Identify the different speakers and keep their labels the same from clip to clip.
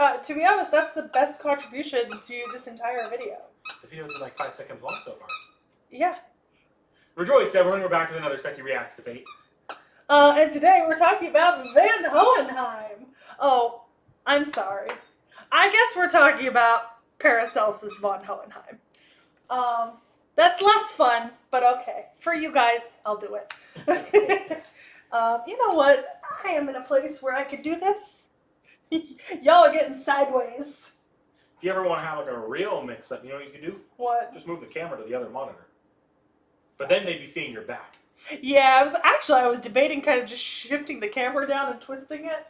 Speaker 1: To be honest, that's the best contribution to this entire video.
Speaker 2: The video's like 5 seconds long so far.
Speaker 1: Yeah.
Speaker 2: Rejoice, everyone. We're back with another Sekhie Reacts debate.
Speaker 1: And today we're talking about Van Hohenheim. Oh, I'm sorry. I guess we're talking about Paracelsus von Hohenheim. That's less fun, but okay. For you guys, I'll do it. You know what? I am in a place where I could do this. Y'all are getting sideways.
Speaker 2: If you ever want to have like a real mix-up, you know what you can do?
Speaker 1: What?
Speaker 2: Just move the camera to the other monitor. But then they'd be seeing your back.
Speaker 1: Yeah, I was debating kind of just shifting the camera down and twisting it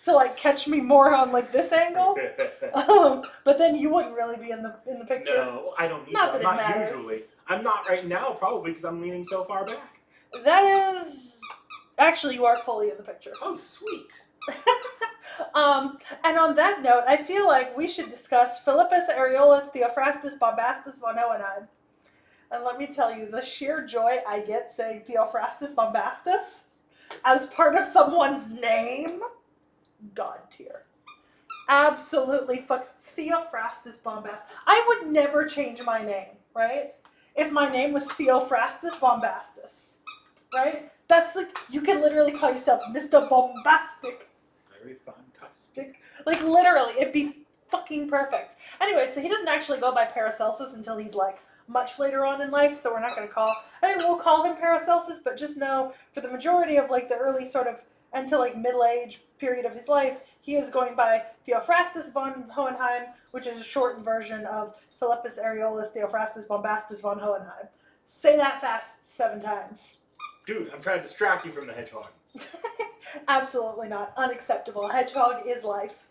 Speaker 1: to like catch me more on like this angle. But then you wouldn't really be in the picture.
Speaker 2: No, I don't need
Speaker 1: Not
Speaker 2: that.
Speaker 1: that it
Speaker 2: I'm not
Speaker 1: matters.
Speaker 2: usually. I'm not right now, probably because I'm leaning so far back.
Speaker 1: That is... Actually, you are fully in the picture.
Speaker 2: Oh, sweet.
Speaker 1: And on that note, I feel like we should discuss Philippus Areolus Theophrastus Bombastus von Hohenheim. And let me tell you, the sheer joy I get saying Theophrastus Bombastus as part of someone's name, God tier. Absolutely fuck. Theophrastus Bombastus. I would never change my name, right? If my name was Theophrastus Bombastus, right? That's like, you can literally call yourself Mr. Bombastic.
Speaker 2: Very fantastic.
Speaker 1: Like, literally, it'd be fucking perfect. Anyway, so he doesn't actually go by Paracelsus until he's, like, much later on in life, so we're not going to call... I mean, we'll call him Paracelsus, but just know, for the majority of, like, the early sort of, until, like, middle-age period of his life, he is going by Theophrastus von Hohenheim, which is a shortened version of Philippus Areolus Theophrastus Bombastus von Hohenheim. Say that fast 7 times.
Speaker 2: Dude, I'm trying to distract you from the hedgehog.
Speaker 1: Absolutely not. Unacceptable. Hedgehog is life.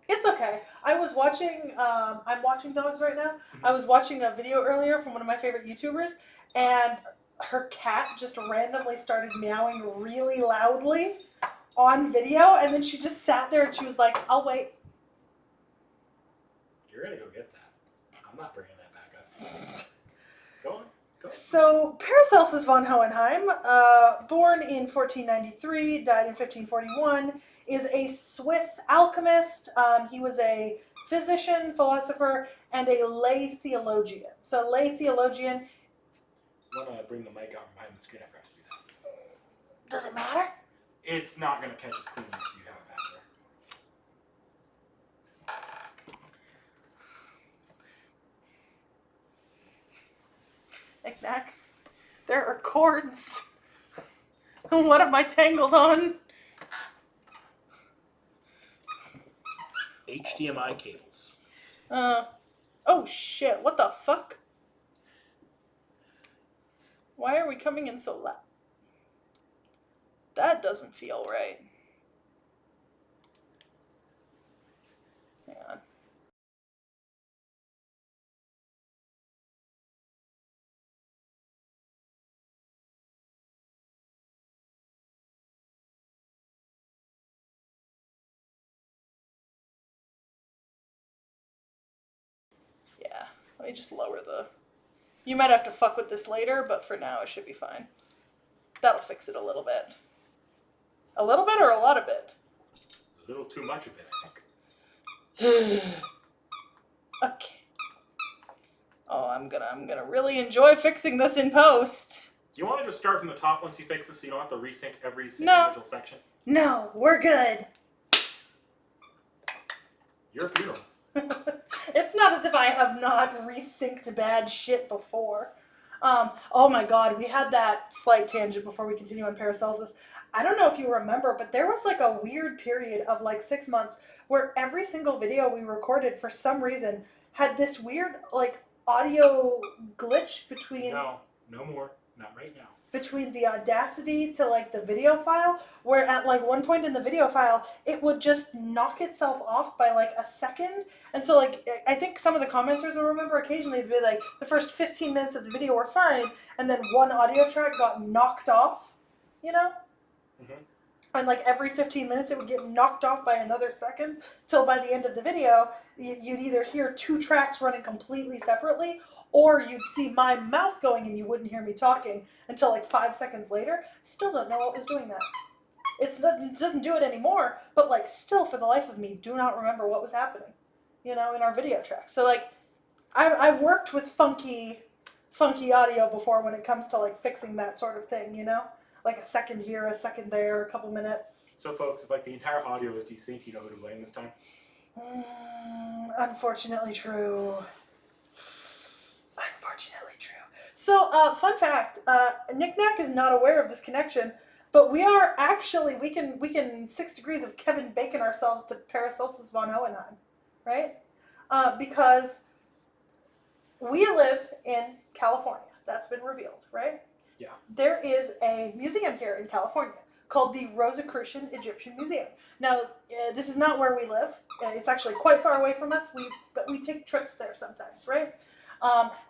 Speaker 1: It's okay. I was watching, I'm watching dogs right now. I was watching a video earlier from one of my favorite YouTubers, and her cat just randomly started meowing really loudly on video, and then she just sat there and she was like, I'll wait.
Speaker 2: You're gonna go get that. I'm not bringing that back up. Go on.
Speaker 1: So, Paracelsus von Hohenheim, born in 1493, died in 1541, is a Swiss alchemist. He was a physician, philosopher, and a lay theologian. So, lay theologian...
Speaker 2: I want to bring the mic out behind the screen. I forgot to do that.
Speaker 1: Does it matter?
Speaker 2: It's not going to catch as clean as you have it back there.
Speaker 1: Knick-knack. There are cords. What am I tangled on?
Speaker 2: HDMI cables.
Speaker 1: Oh shit, what the fuck? Why are we coming in so loud? That doesn't feel right. Hang on. Yeah, let me just lower the... You might have to fuck with this later, but for now it should be fine. That'll fix it a little bit. A little bit or a lot of it?
Speaker 2: A little too much of it, I think.
Speaker 1: Okay. Oh, I'm gonna really enjoy fixing this in post.
Speaker 2: Do you want to just start from the top once you fix this so you don't have to resync every individual section?
Speaker 1: No, we're good.
Speaker 2: Your funeral.
Speaker 1: It's not as if I have not resynced bad shit before. Oh my god, we had that slight tangent before we continue on Paracelsus. I don't know if you remember, but there was like a weird period of like 6 months where every single video we recorded for some reason had this weird like audio glitch between...
Speaker 2: No, no more. Not right now.
Speaker 1: Between the Audacity to like the video file, where at like one point in the video file it would just knock itself off by like a second. And so like I think some of the commenters will remember occasionally to be like the first 15 minutes of the video were fine, and then one audio track got knocked off, you know?
Speaker 2: Mm-hmm.
Speaker 1: And like every 15 minutes it would get knocked off by another second, till by the end of the video you'd either hear 2 tracks running completely separately, or you'd see my mouth going and you wouldn't hear me talking until like 5 seconds later. Still don't know what was doing that. It doesn't do it anymore, but like still for the life of me, do not remember what was happening, in our video track. So like, I've worked with funky audio before when it comes to like fixing that sort of thing, like a second here, a second there, a couple minutes.
Speaker 2: So folks, if like the entire audio is desynced, you know who to blame this time?
Speaker 1: Unfortunately true. Unfortunately true. So, fun fact, Nick Nack is not aware of this connection, but we are actually, we can 6 degrees of Kevin Bacon ourselves to Paracelsus von Hohenheim, right? Because we live in California. That's been revealed, right?
Speaker 2: Yeah.
Speaker 1: There is a museum here in California called the Rosicrucian Egyptian Museum. Now, this is not where we live. It's actually quite far away from us, but we take trips there sometimes, right?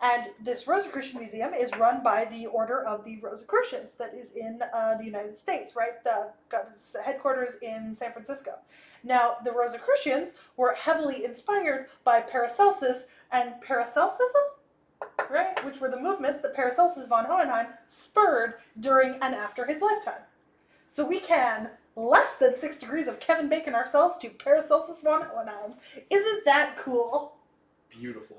Speaker 1: And this Rosicrucian Museum is run by the Order of the Rosicrucians that is in the United States, right? Got its headquarters in San Francisco. Now, the Rosicrucians were heavily inspired by Paracelsus and Paracelsusm, right? Which were the movements that Paracelsus von Hohenheim spurred during and after his lifetime. So we can less than 6 degrees of Kevin Bacon ourselves to Paracelsus von Hohenheim. Isn't that cool?
Speaker 2: Beautiful.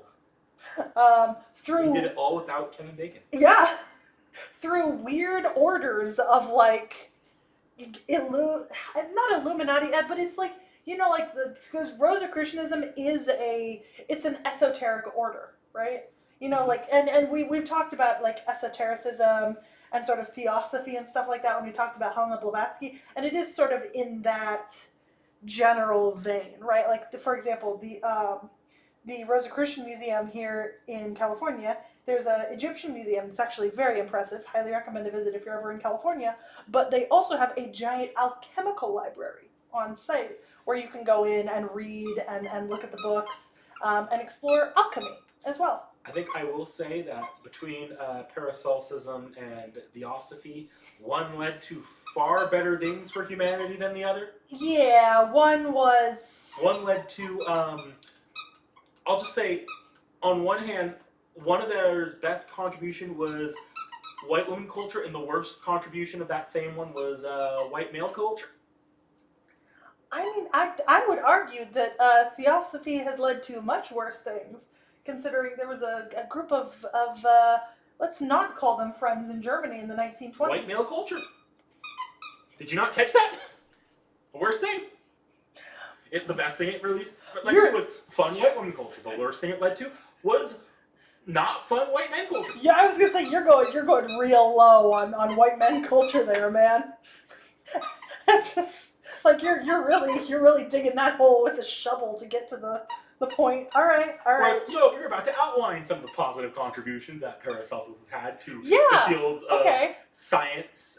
Speaker 1: Through
Speaker 2: We did it all without Kevin Bacon.
Speaker 1: Yeah, through weird orders of like, not Illuminati, but it's like, like because Rosicrucianism is it's an esoteric order, right? Like, and we've talked about like esotericism and sort of theosophy and stuff like that when we talked about Helena Blavatsky, and it is sort of in that general vein, right? Like, for example, the Rosicrucian Museum here in California, there's an Egyptian museum. It's actually very impressive. Highly recommend a visit if you're ever in California. But they also have a giant alchemical library on site where you can go in and read and look at the books and explore alchemy as well.
Speaker 2: I think I will say that between Paracelsusm and Theosophy, one led to far better things for humanity than the other.
Speaker 1: Yeah, one
Speaker 2: led to, I'll just say, on one hand, one of their best contribution was white woman culture, and the worst contribution of that same one was white male culture.
Speaker 1: I mean, I would argue that Theosophy has led to much worse things, considering there was a group of let's not call them friends in Germany in the 1920s.
Speaker 2: White male culture. Did you not catch that? The worst thing? The best thing it released led to was fun white woman culture. The worst thing it led to was not fun white men culture.
Speaker 1: Yeah, I was gonna say you're going real low on white men culture there, man. Like you're really digging that hole with a shovel to get to the point. All right.
Speaker 2: Whereas, you're about to outline some of the positive contributions that Paracelsus has had to the fields of science,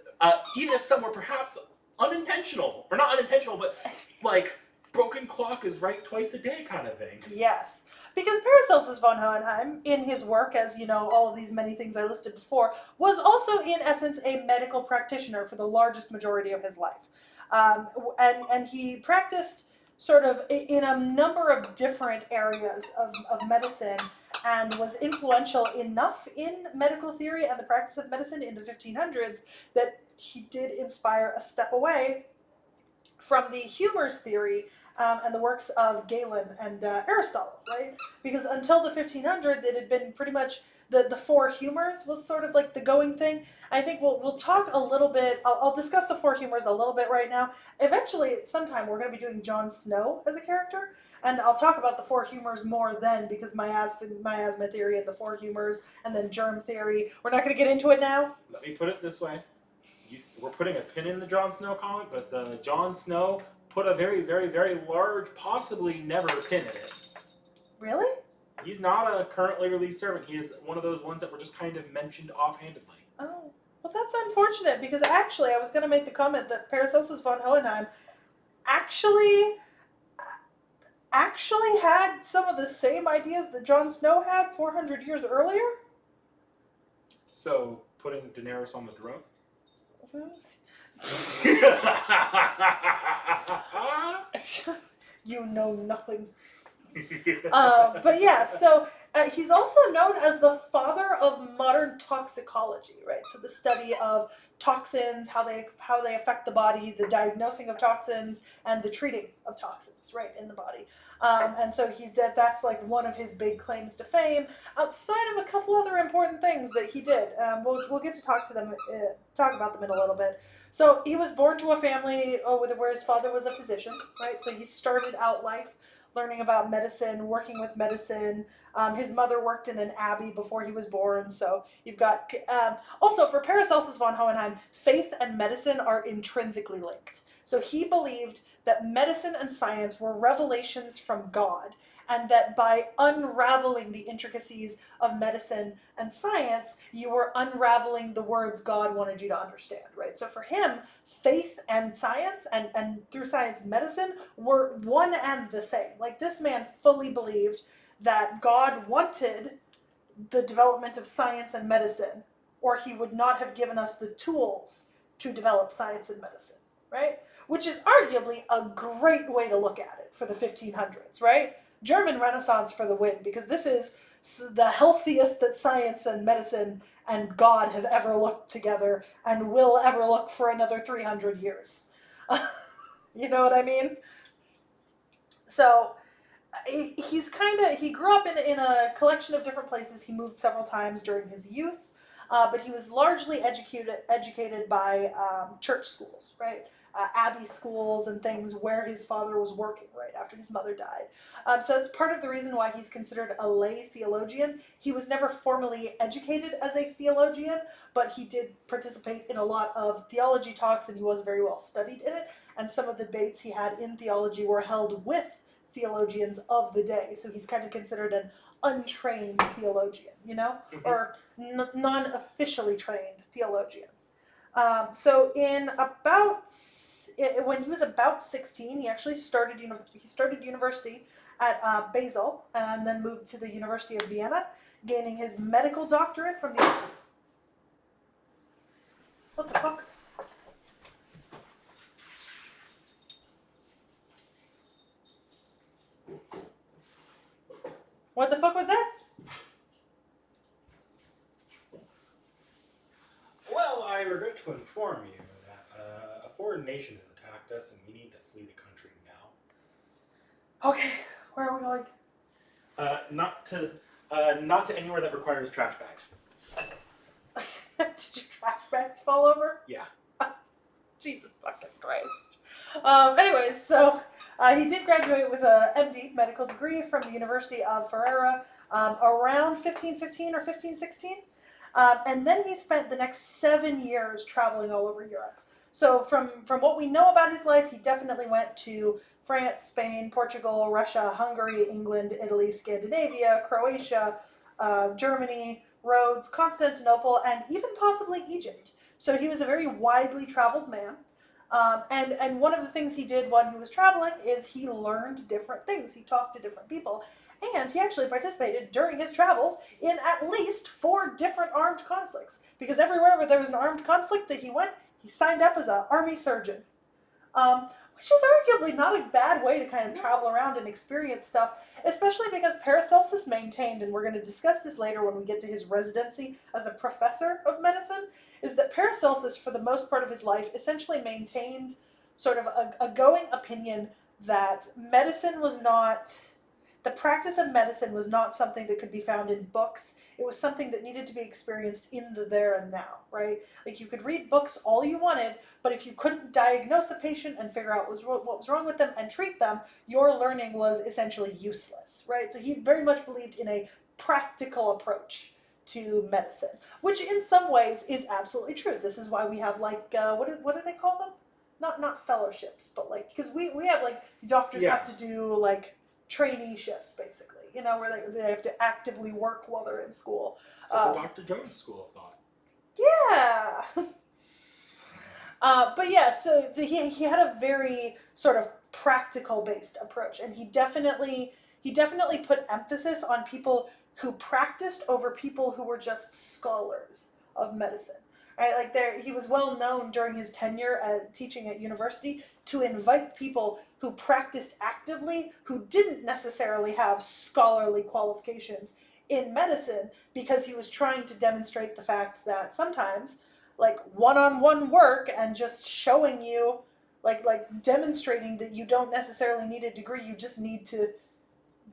Speaker 2: even if some were perhaps unintentional, or not unintentional, but like broken clock is right twice a day kind of thing.
Speaker 1: Yes, because Paracelsus von Hohenheim, in his work, as all of these many things I listed before, was also in essence a medical practitioner for the largest majority of his life. And he practiced sort of in a number of different areas of medicine and was influential enough in medical theory and the practice of medicine in the 1500s that he did inspire a step away from the humors theory and the works of Galen and Aristotle, right? Because until the 1500s, it had been pretty much the four humors was sort of like the going thing. I think we'll talk a little bit. I'll discuss the four humors a little bit right now. Eventually, sometime we're going to be doing Jon Snow as a character, and I'll talk about the four humors more then because miasma theory and the four humors, and then germ theory. We're not going to get into it now.
Speaker 2: Let me put it this way: we're putting a pin in the Jon Snow comic, but the Jon Snow put a very, very, very large, possibly never pin in it.
Speaker 1: Really?
Speaker 2: He's not a currently released servant. He is one of those ones that were just kind of mentioned offhandedly.
Speaker 1: Oh, well, that's unfortunate because actually I was going to make the comment that Paracelsus von Hohenheim actually had some of the same ideas that Jon Snow had 400 years earlier.
Speaker 2: So, putting Daenerys on the throne?
Speaker 1: You know nothing. But yeah, so he's also known as the father of modern toxicology, right? So the study of toxins, how they affect the body, the diagnosing of toxins, and the treating of toxins, right, in the body. And so that's like one of his big claims to fame, outside of a couple other important things that he did. We'll get to talk about them in a little bit. So he was born to a family where his father was a physician, right? So he started out life learning about medicine, working with medicine. His mother worked in an abbey before he was born. So you've got, also for Paracelsus von Hohenheim, faith and medicine are intrinsically linked. So he believed that medicine and science were revelations from God, and that by unraveling the intricacies of medicine and science, you were unraveling the words God wanted you to understand, right? So for him, faith and science, and through science, medicine, were one and the same. Like, this man fully believed that God wanted the development of science and medicine, or he would not have given us the tools to develop science and medicine, right? Which is arguably a great way to look at it for the 1500s, right? German Renaissance for the win, because this is the healthiest that science and medicine and God have ever looked together and will ever look for another 300 years. You know what I mean? So he grew up in a collection of different places. He moved several times during his youth, but he was largely educated by church schools, right? Abbey schools and things where his father was working right after his mother died. So it's part of the reason why he's considered a lay theologian. He was never formally educated as a theologian, but he did participate in a lot of theology talks, and he was very well studied in it. And some of the debates he had in theology were held with theologians of the day. So he's kind of considered an untrained theologian, you know, or non-officially trained theologian. So when he was about 16, he actually started university at Basel, and then moved to the University of Vienna, gaining his medical doctorate from the... What the fuck? What the fuck was that?
Speaker 2: Well, I regret to inform you that a foreign nation has attacked us, and we need to flee the country now.
Speaker 1: Okay, where are we going?
Speaker 2: Not to anywhere that requires trash bags.
Speaker 1: Did your trash bags fall over?
Speaker 2: Yeah.
Speaker 1: Jesus fucking Christ. Anyways, so he did graduate with a MD, medical degree, from the University of Ferrara around 1515 or 1516. And then he spent the next 7 years traveling all over Europe. So from what we know about his life, he definitely went to France, Spain, Portugal, Russia, Hungary, England, Italy, Scandinavia, Croatia, Germany, Rhodes, Constantinople, and even possibly Egypt. So he was a very widely traveled man. And one of the things he did when he was traveling is he learned different things. He talked to different people. And he actually participated during his travels in at least 4 different armed conflicts. Because everywhere where there was an armed conflict that he went, he signed up as an army surgeon. Which is arguably not a bad way to kind of travel around and experience stuff, especially because Paracelsus maintained, and we're going to discuss this later when we get to his residency as a professor of medicine, is that Paracelsus, for the most part of his life, essentially maintained sort of a going opinion that medicine was not... The practice of medicine was not something that could be found in books. It was something that needed to be experienced in the there and now, right? Like, you could read books all you wanted, but if you couldn't diagnose a patient and figure out what was wrong with them and treat them, your learning was essentially useless, right? So he very much believed in a practical approach to medicine, which in some ways is absolutely true. This is why we have, like, what do they call them? Not fellowships, but, like, because we have, like, doctors have to do, like, traineeships, basically, you know, where they have to actively work while they're in school.
Speaker 2: So the Dr. Jones School of Thought.
Speaker 1: Yeah. But yeah, so he had a very sort of practical based approach, and he definitely put emphasis on people who practiced over people who were just scholars of medicine, right? Like he was well known during his tenure teaching at university to invite people who practiced actively, who didn't necessarily have scholarly qualifications in medicine, because he was trying to demonstrate the fact that sometimes, like, one-on-one work and just showing you, like demonstrating that you don't necessarily need a degree, you just need to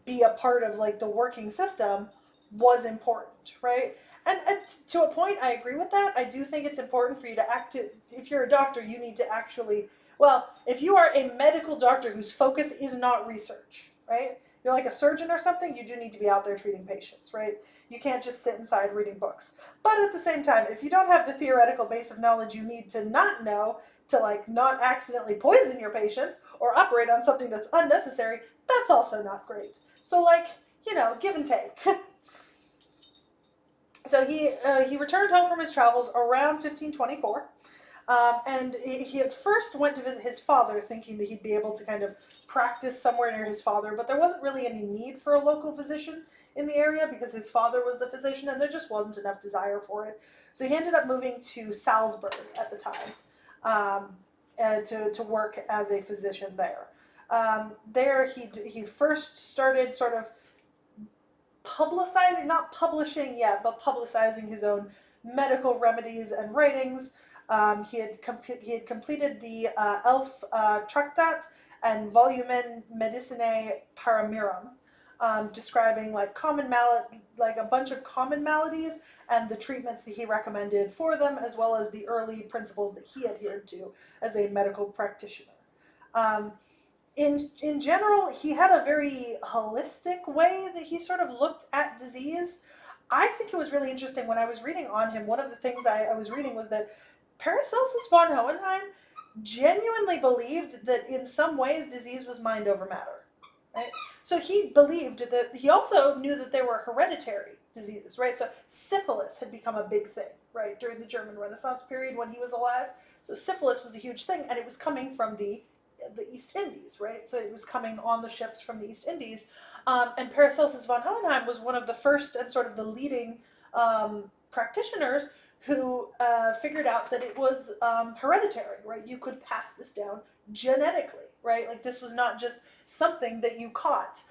Speaker 1: be a part of, like, the working system, was important, right? And to a point, I agree with that. I do think it's important for you to if you're a doctor, you need to actually, well, if you are a medical doctor whose focus is not research, right? You're like a surgeon or something, you do need to be out there treating patients, right? You can't just sit inside reading books. But at the same time, if you don't have the theoretical base of knowledge you need to not know, to, like, not accidentally poison your patients or operate on something that's unnecessary, that's also not great. So, like, give and take. So he returned home from his travels around 1524, and he at first went to visit his father, thinking that he'd be able to kind of practice somewhere near his father, but there wasn't really any need for a local physician in the area because his father was the physician, and there just wasn't enough desire for it. So he ended up moving to Salzburg at the time, to work as a physician there. There he first started sort of publicizing, not publishing yet, but publicizing his own medical remedies and writings. He had completed the Elf Tractat and Volumen Medicinae Paramirum, describing, like, a bunch of common maladies and the treatments that he recommended for them, as well as the early principles that he adhered to as a medical practitioner. In general, he had a very holistic way that he sort of looked at disease. I think it was really interesting when I was reading on him. One of the things I was reading was that Paracelsus von Hohenheim genuinely believed that in some ways disease was mind over matter. Right? So he believed that, he also knew that there were hereditary diseases, right? So syphilis had become a big thing, right, during the German Renaissance period when he was alive. So syphilis was a huge thing, and it was coming from the East Indies, right? So it was coming on the ships from the East Indies. And Paracelsus von Hohenheim was one of the first and sort of the leading practitioners who figured out that it was hereditary, right? You could pass this down genetically, right? Like, this was not just something that you caught,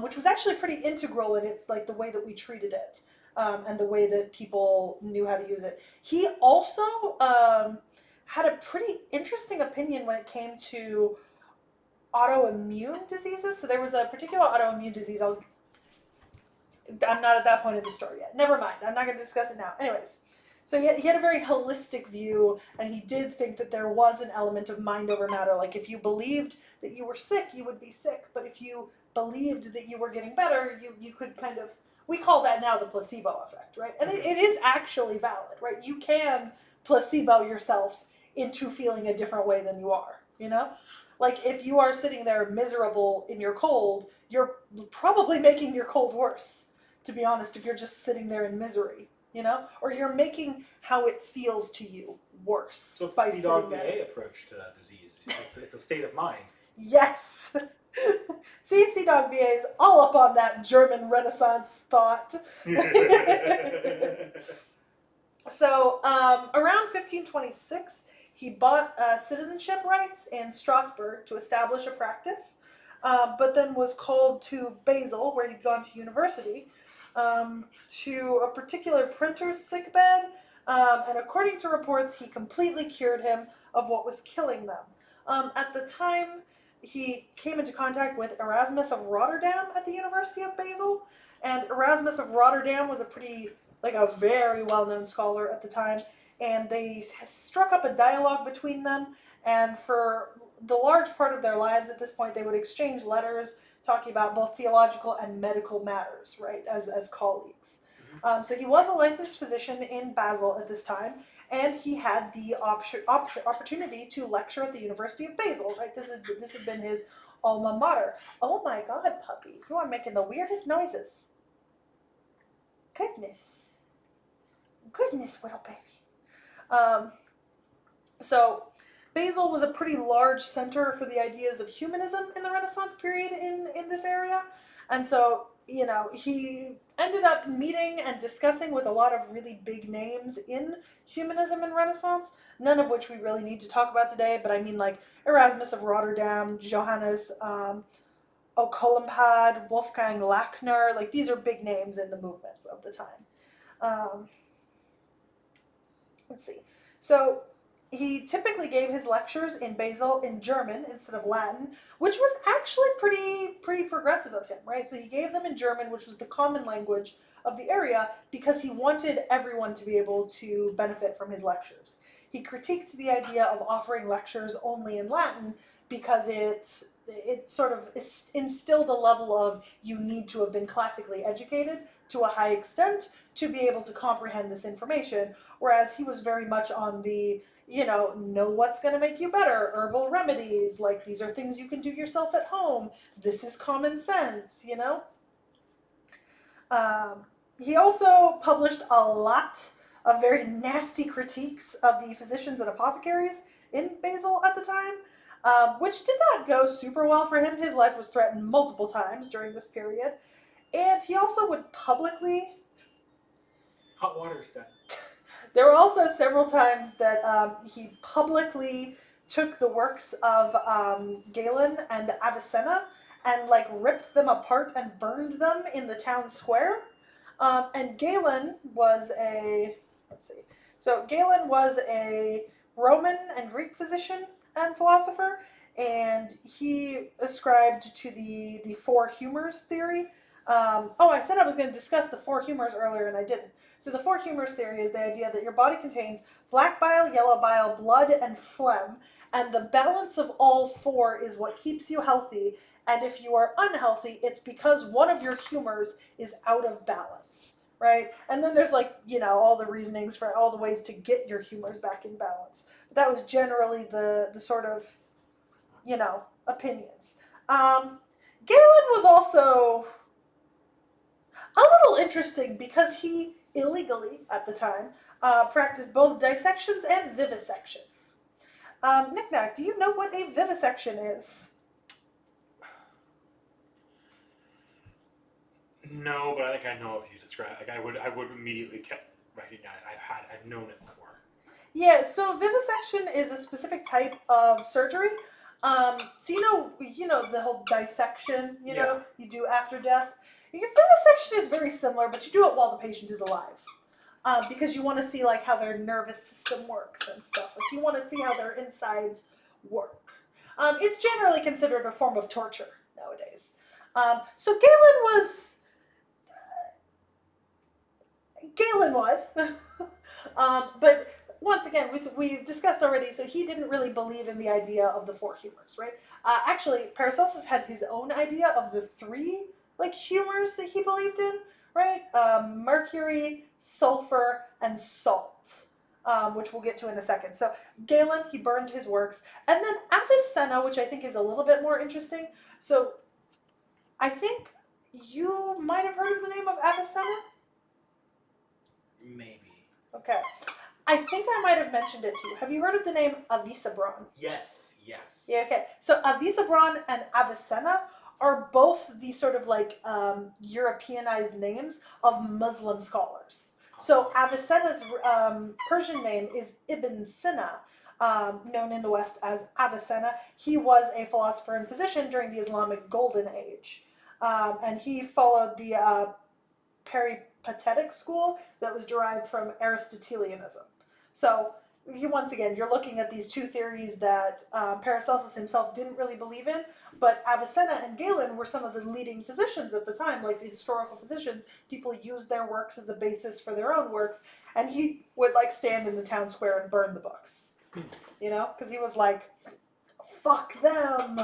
Speaker 1: which was actually pretty integral in its, like, the way that we treated it, and the way that people knew how to use it. He also had a pretty interesting opinion when it came to autoimmune diseases. So there was a particular autoimmune disease. I'm not at that point in the story yet. Never mind. I'm not going to discuss it now. Anyways, so he had a very holistic view, and he did think that there was an element of mind over matter. Like, if you believed that you were sick, you would be sick. But if you believed that you were getting better, you could kind of, we call that now the placebo effect, right? And it is actually valid, right? You can placebo yourself into feeling a different way than you are, Like, if you are sitting there miserable in your cold, you're probably making your cold worse, to be honest, if you're just sitting there in misery, Or you're making how it feels to you worse.
Speaker 2: So it's a C-Dog-VA approach to disease. It's a state of mind.
Speaker 1: Yes! C-Dog-VA is all up on that German Renaissance thought. So, around 1526, he bought citizenship rights in Strasbourg to establish a practice, but then was called to Basel, where he'd gone to university, to a particular printer's sickbed, and according to reports, he completely cured him of what was killing them. At the time, he came into contact with Erasmus of Rotterdam at the University of Basel, and Erasmus of Rotterdam was a very well-known scholar at the time, and they struck up a dialogue between them, and for the large part of their lives at this point, they would exchange letters talking about both theological and medical matters, right, as colleagues. So he was a licensed physician in Basel at this time, and he had the opportunity to lecture at the University of Basel, right? This had been his alma mater. Oh my God, puppy, you are making the weirdest noises. Goodness, little baby. So Basel was a pretty large center for the ideas of humanism in the Renaissance period in this area. And so he ended up meeting and discussing with a lot of really big names in humanism and Renaissance, none of which we really need to talk about today, but I mean like Erasmus of Rotterdam, Johannes Occult, Wolfgang Lachner, like these are big names in the movements of the time. Let's see. So he typically gave his lectures in Basel in German instead of Latin, which was actually pretty progressive of him, right? So he gave them in German, which was the common language of the area, because he wanted everyone to be able to benefit from his lectures. He critiqued the idea of offering lectures only in Latin because it sort of instilled a level of you need to have been classically educated to a high extent to be able to comprehend this information, whereas he was very much on the know what's going to make you better, herbal remedies, like these are things you can do yourself at home, this is common sense, He also published a lot of very nasty critiques of the physicians and apothecaries in Basel at the time, which did not go super well for him. His life was threatened multiple times during this period, and he also would publicly...
Speaker 2: Hot water is dead.
Speaker 1: There were also several times that he publicly took the works of Galen and Avicenna and like ripped them apart and burned them in the town square. And Galen was Galen was a Roman and Greek physician and philosopher, and he ascribed to the four humors theory. I said I was going to discuss the four humors earlier, and I didn't. So the four humors theory is the idea that your body contains black bile, yellow bile, blood, and phlegm, and the balance of all four is what keeps you healthy, and if you are unhealthy, it's because one of your humors is out of balance, right? And then there's all the reasonings for all the ways to get your humors back in balance. But that was generally the sort of, opinions. Galen was also a little interesting because he illegally, at the time, practiced both dissections and vivisections. Knick-Knack, do you know what a vivisection is?
Speaker 2: No, but I think I know if you describe. I would immediately recognize. I've known it before.
Speaker 1: Yeah, so vivisection is a specific type of surgery. So the whole dissection. You do after death. Your vivisection is very similar, but you do it while the patient is alive, because you want to see how their nervous system works and stuff. You want to see how their insides work. It's generally considered a form of torture nowadays. So Galen was, but once again, we've discussed already. So he didn't really believe in the idea of the four humors, right? Actually, Paracelsus had his own idea of the three humors that he believed in, right? Mercury, sulfur, and salt, which we'll get to in a second. So Galen, he burned his works. And then Avicenna, which I think is a little bit more interesting. So I think you might have heard of the name of Avicenna?
Speaker 2: Maybe.
Speaker 1: Okay. I think I might have mentioned it to you. Have you heard of the name Avicenna?
Speaker 2: Yes.
Speaker 1: Yeah, okay. So Avicenna and Avicenna are both the sort of Europeanized names of Muslim scholars. So Avicenna's Persian name is Ibn Sina, known in the West as Avicenna. He was a philosopher and physician during the Islamic Golden Age. And he followed the peripatetic school that was derived from Aristotelianism. So once again, you're looking at these two theories that Paracelsus himself didn't really believe in, but Avicenna and Galen were some of the leading physicians at the time, like the historical physicians. People used their works as a basis for their own works, and he would stand in the town square and burn the books, because he was like, fuck them.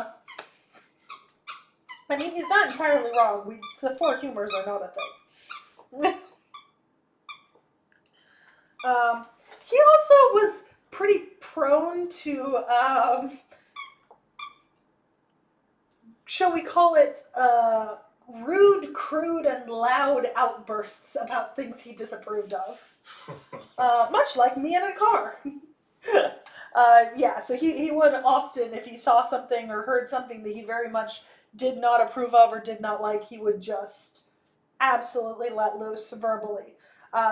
Speaker 1: I mean, he's not entirely wrong. The four humors are not a thing. He also was pretty prone to, shall we call it, rude, crude, and loud outbursts about things he disapproved of. Much like me in a car. So he would often, if he saw something or heard something that he very much did not approve of or did not like, he would just absolutely let loose verbally.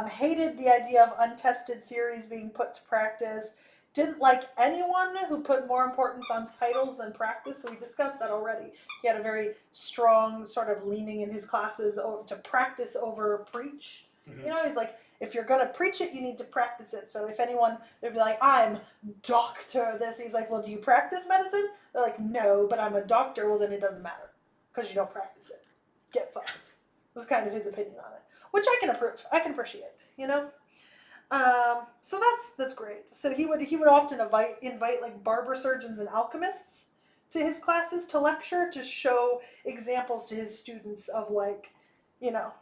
Speaker 1: Hated the idea of untested theories being put to practice. Didn't like anyone who put more importance on titles than practice, so we discussed that already. He had a very strong sort of leaning in his classes to practice over preach. Mm-hmm. You know, he's like, if you're going to preach it, you need to practice it. So if anyone, they'd be like, I'm doctor this. He's like, well, do you practice medicine? They're like, no, but I'm a doctor. Well, then it doesn't matter because you don't practice it. Get fucked. Was kind of his opinion on it, which I can approve. I can appreciate, you know. So that's great. So he would often invite like barber surgeons and alchemists to his classes to lecture, to show examples to his students of, like, you know,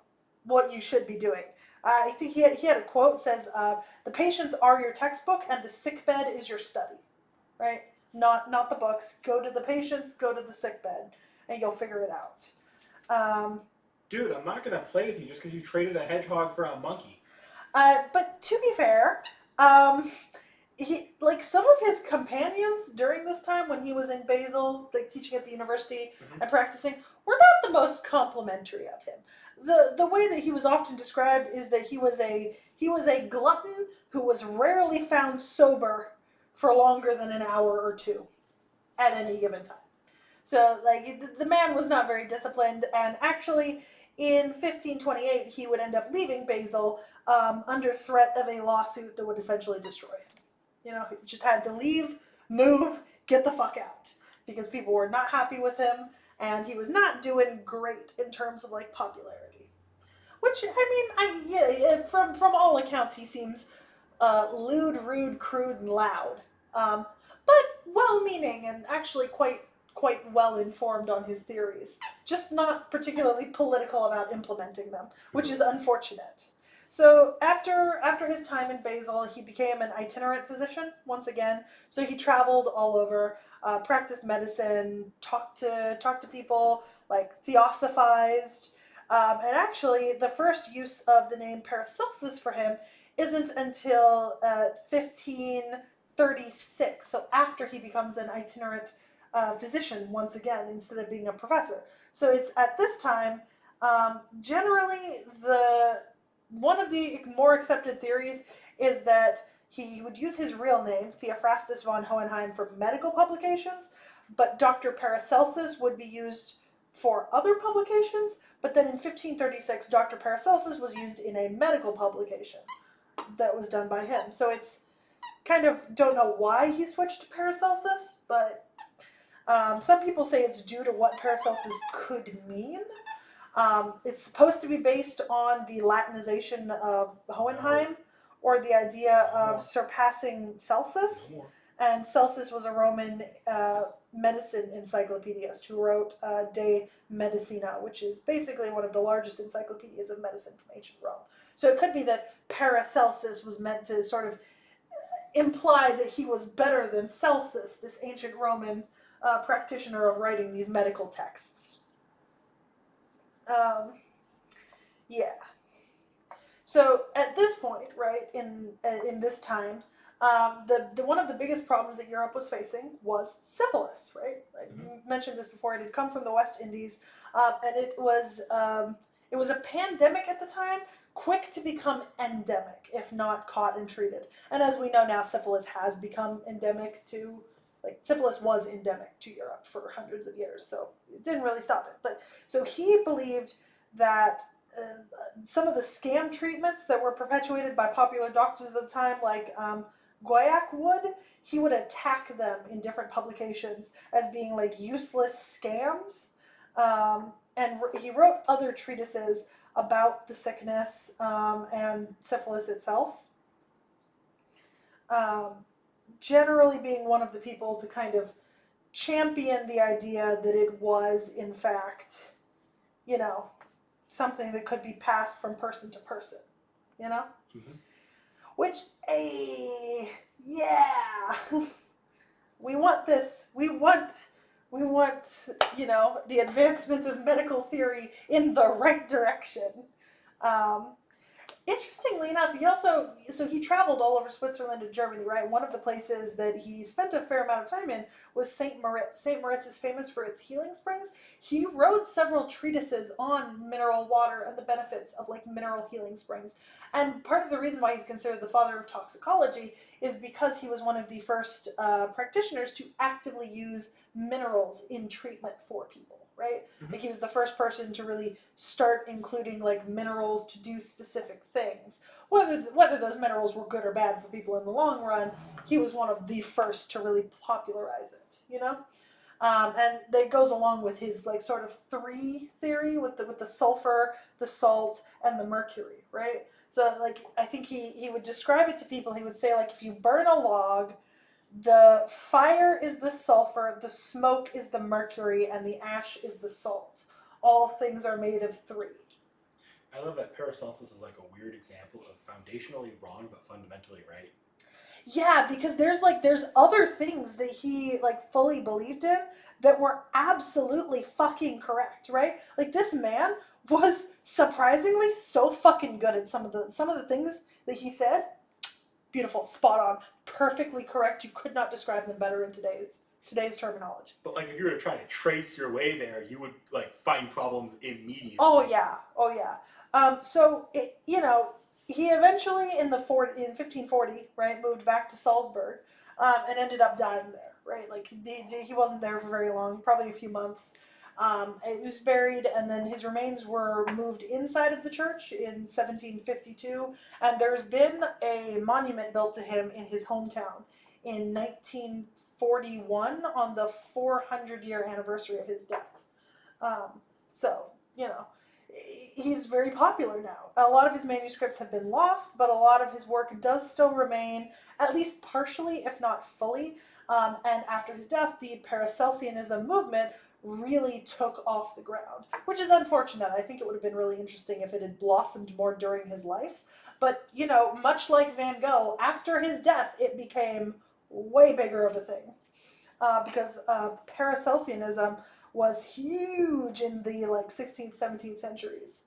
Speaker 1: what you should be doing. I think he had a quote says, "The patients are your textbook, and the sickbed is your study." Right? Not the books. Go to the patients. Go to the sickbed, and you'll figure it out.
Speaker 2: Dude, I'm not gonna play with you just because you traded a hedgehog for a monkey.
Speaker 1: But to be fair, he, like, some of his companions during this time when he was in Basel, like teaching at the university and practicing, were not the most complimentary of him. The way that he was often described is that he was a glutton who was rarely found sober for longer than an hour or two at any given time. So, like, the man was not very disciplined, and actually in 1528 he would end up leaving Basel under threat of a lawsuit that would essentially destroy him. You know, he just had to leave, move, get the fuck out, because people were not happy with him, and he was not doing great in terms of, like, popularity. Which, I mean, from all accounts, he seems lewd, rude, crude, and loud, but well-meaning and actually quite well-informed on his theories, just not particularly political about implementing them, which is unfortunate. So after his time in Basel, he became an itinerant physician once again. So he traveled all over, practiced medicine, talked to people, like theosophized. And actually, the first use of the name Paracelsus for him isn't until 1536. So after he becomes an itinerant physician once again, instead of being a professor. So it's at this time, generally one of the more accepted theories is that he would use his real name, Theophrastus von Hohenheim, for medical publications, but Dr. Paracelsus would be used for other publications, but then in 1536, Dr. Paracelsus was used in a medical publication that was done by him. So it's kind of, don't know why he switched to Paracelsus, but some people say it's due to what Paracelsus could mean. It's supposed to be based on the Latinization of Hohenheim, or the idea of surpassing Celsus. And Celsus was a Roman medicine encyclopedist who wrote De Medicina, which is basically one of the largest encyclopedias of medicine from ancient Rome. So it could be that Paracelsus was meant to sort of imply that he was better than Celsus, this ancient Roman practitioner of writing these medical texts. Yeah. So at this point, right, in this time, the one of the biggest problems that Europe was facing was syphilis, right? You mentioned this before. It had come from the West Indies, and it was a pandemic at the time, quick to become endemic if not caught and treated. And as we know now, syphilis has become endemic to. Like, syphilis was endemic to Europe for hundreds of years, so it didn't really stop it. But so he believed that some of the scam treatments that were perpetuated by popular doctors at the time, like Guaiac would, he would attack them in different publications as being like useless scams. And he wrote other treatises about the sickness and syphilis itself. Generally being one of the people to kind of champion the idea that it was, in fact, you know, something that could be passed from person to person, you know? Which, yeah, we want this, we want, you know, the advancement of medical theory in the right direction. Interestingly enough, he traveled all over Switzerland and Germany, right? One of the places that he spent a fair amount of time in was St. Moritz. St. Moritz is famous for its healing springs. He wrote several treatises on mineral water and the benefits of like mineral healing springs. And part of the reason why he's considered the father of toxicology is because he was one of the first practitioners to actively use minerals in treatment for people, right? Mm-hmm. Like he was the first person to really start including like minerals to do specific things. Whether those minerals were good or bad for people in the long run, he was one of the first to really popularize it, you know? And that goes along with his like sort of 3 theory with the sulfur, the salt, and the mercury, right? So like I think he would describe it to people. He would say like if you burn a log, the fire is the sulfur, the smoke is the mercury, and the ash is the salt. All things are made of 3.
Speaker 2: I love that Paracelsus is like a weird example of foundationally wrong but fundamentally right.
Speaker 1: Yeah, because there's other things that he like fully believed in that were absolutely fucking correct, right? Like this man was surprisingly so fucking good at some of the things that he said. Beautiful, spot on, perfectly correct. You could not describe them better in today's terminology.
Speaker 2: But like if you were to try to trace your way there, you would like find problems immediately.
Speaker 1: Oh yeah. He eventually in 1540, right, moved back to Salzburg, and ended up dying there, right? Like he wasn't there for very long, probably a few months. He was buried, and then his remains were moved inside of the church in 1752, and there's been a monument built to him in his hometown in 1941 on the 400-year anniversary of his death. So, you know, he's very popular now. A lot of his manuscripts have been lost, but a lot of his work does still remain, at least partially, if not fully. And after his death, the Paracelsianism movement really took off the ground, which is unfortunate. I think it would have been really interesting if it had blossomed more during his life. But, you know, much like Van Gogh, after his death, it became way bigger of a thing. Because Paracelsianism was huge in the like 16th, 17th centuries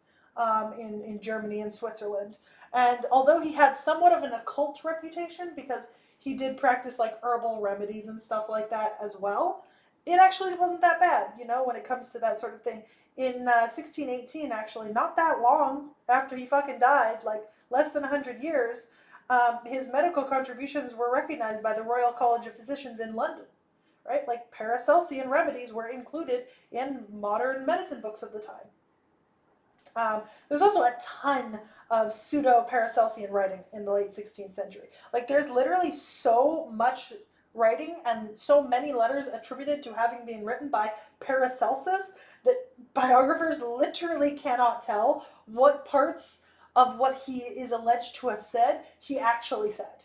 Speaker 1: in Germany and Switzerland. And although he had somewhat of an occult reputation because he did practice like herbal remedies and stuff like that as well, it actually wasn't that bad, you know, when it comes to that sort of thing. In 1618, actually, not that long after he fucking died, like less than 100 years, his medical contributions were recognized by the Royal College of Physicians in London. Right? Like Paracelsian remedies were included in modern medicine books of the time. There's also a ton of pseudo-Paracelsian writing in the late 16th century. Like there's literally so much writing and so many letters attributed to having been written by Paracelsus that biographers literally cannot tell what parts of what he is alleged to have said he actually said.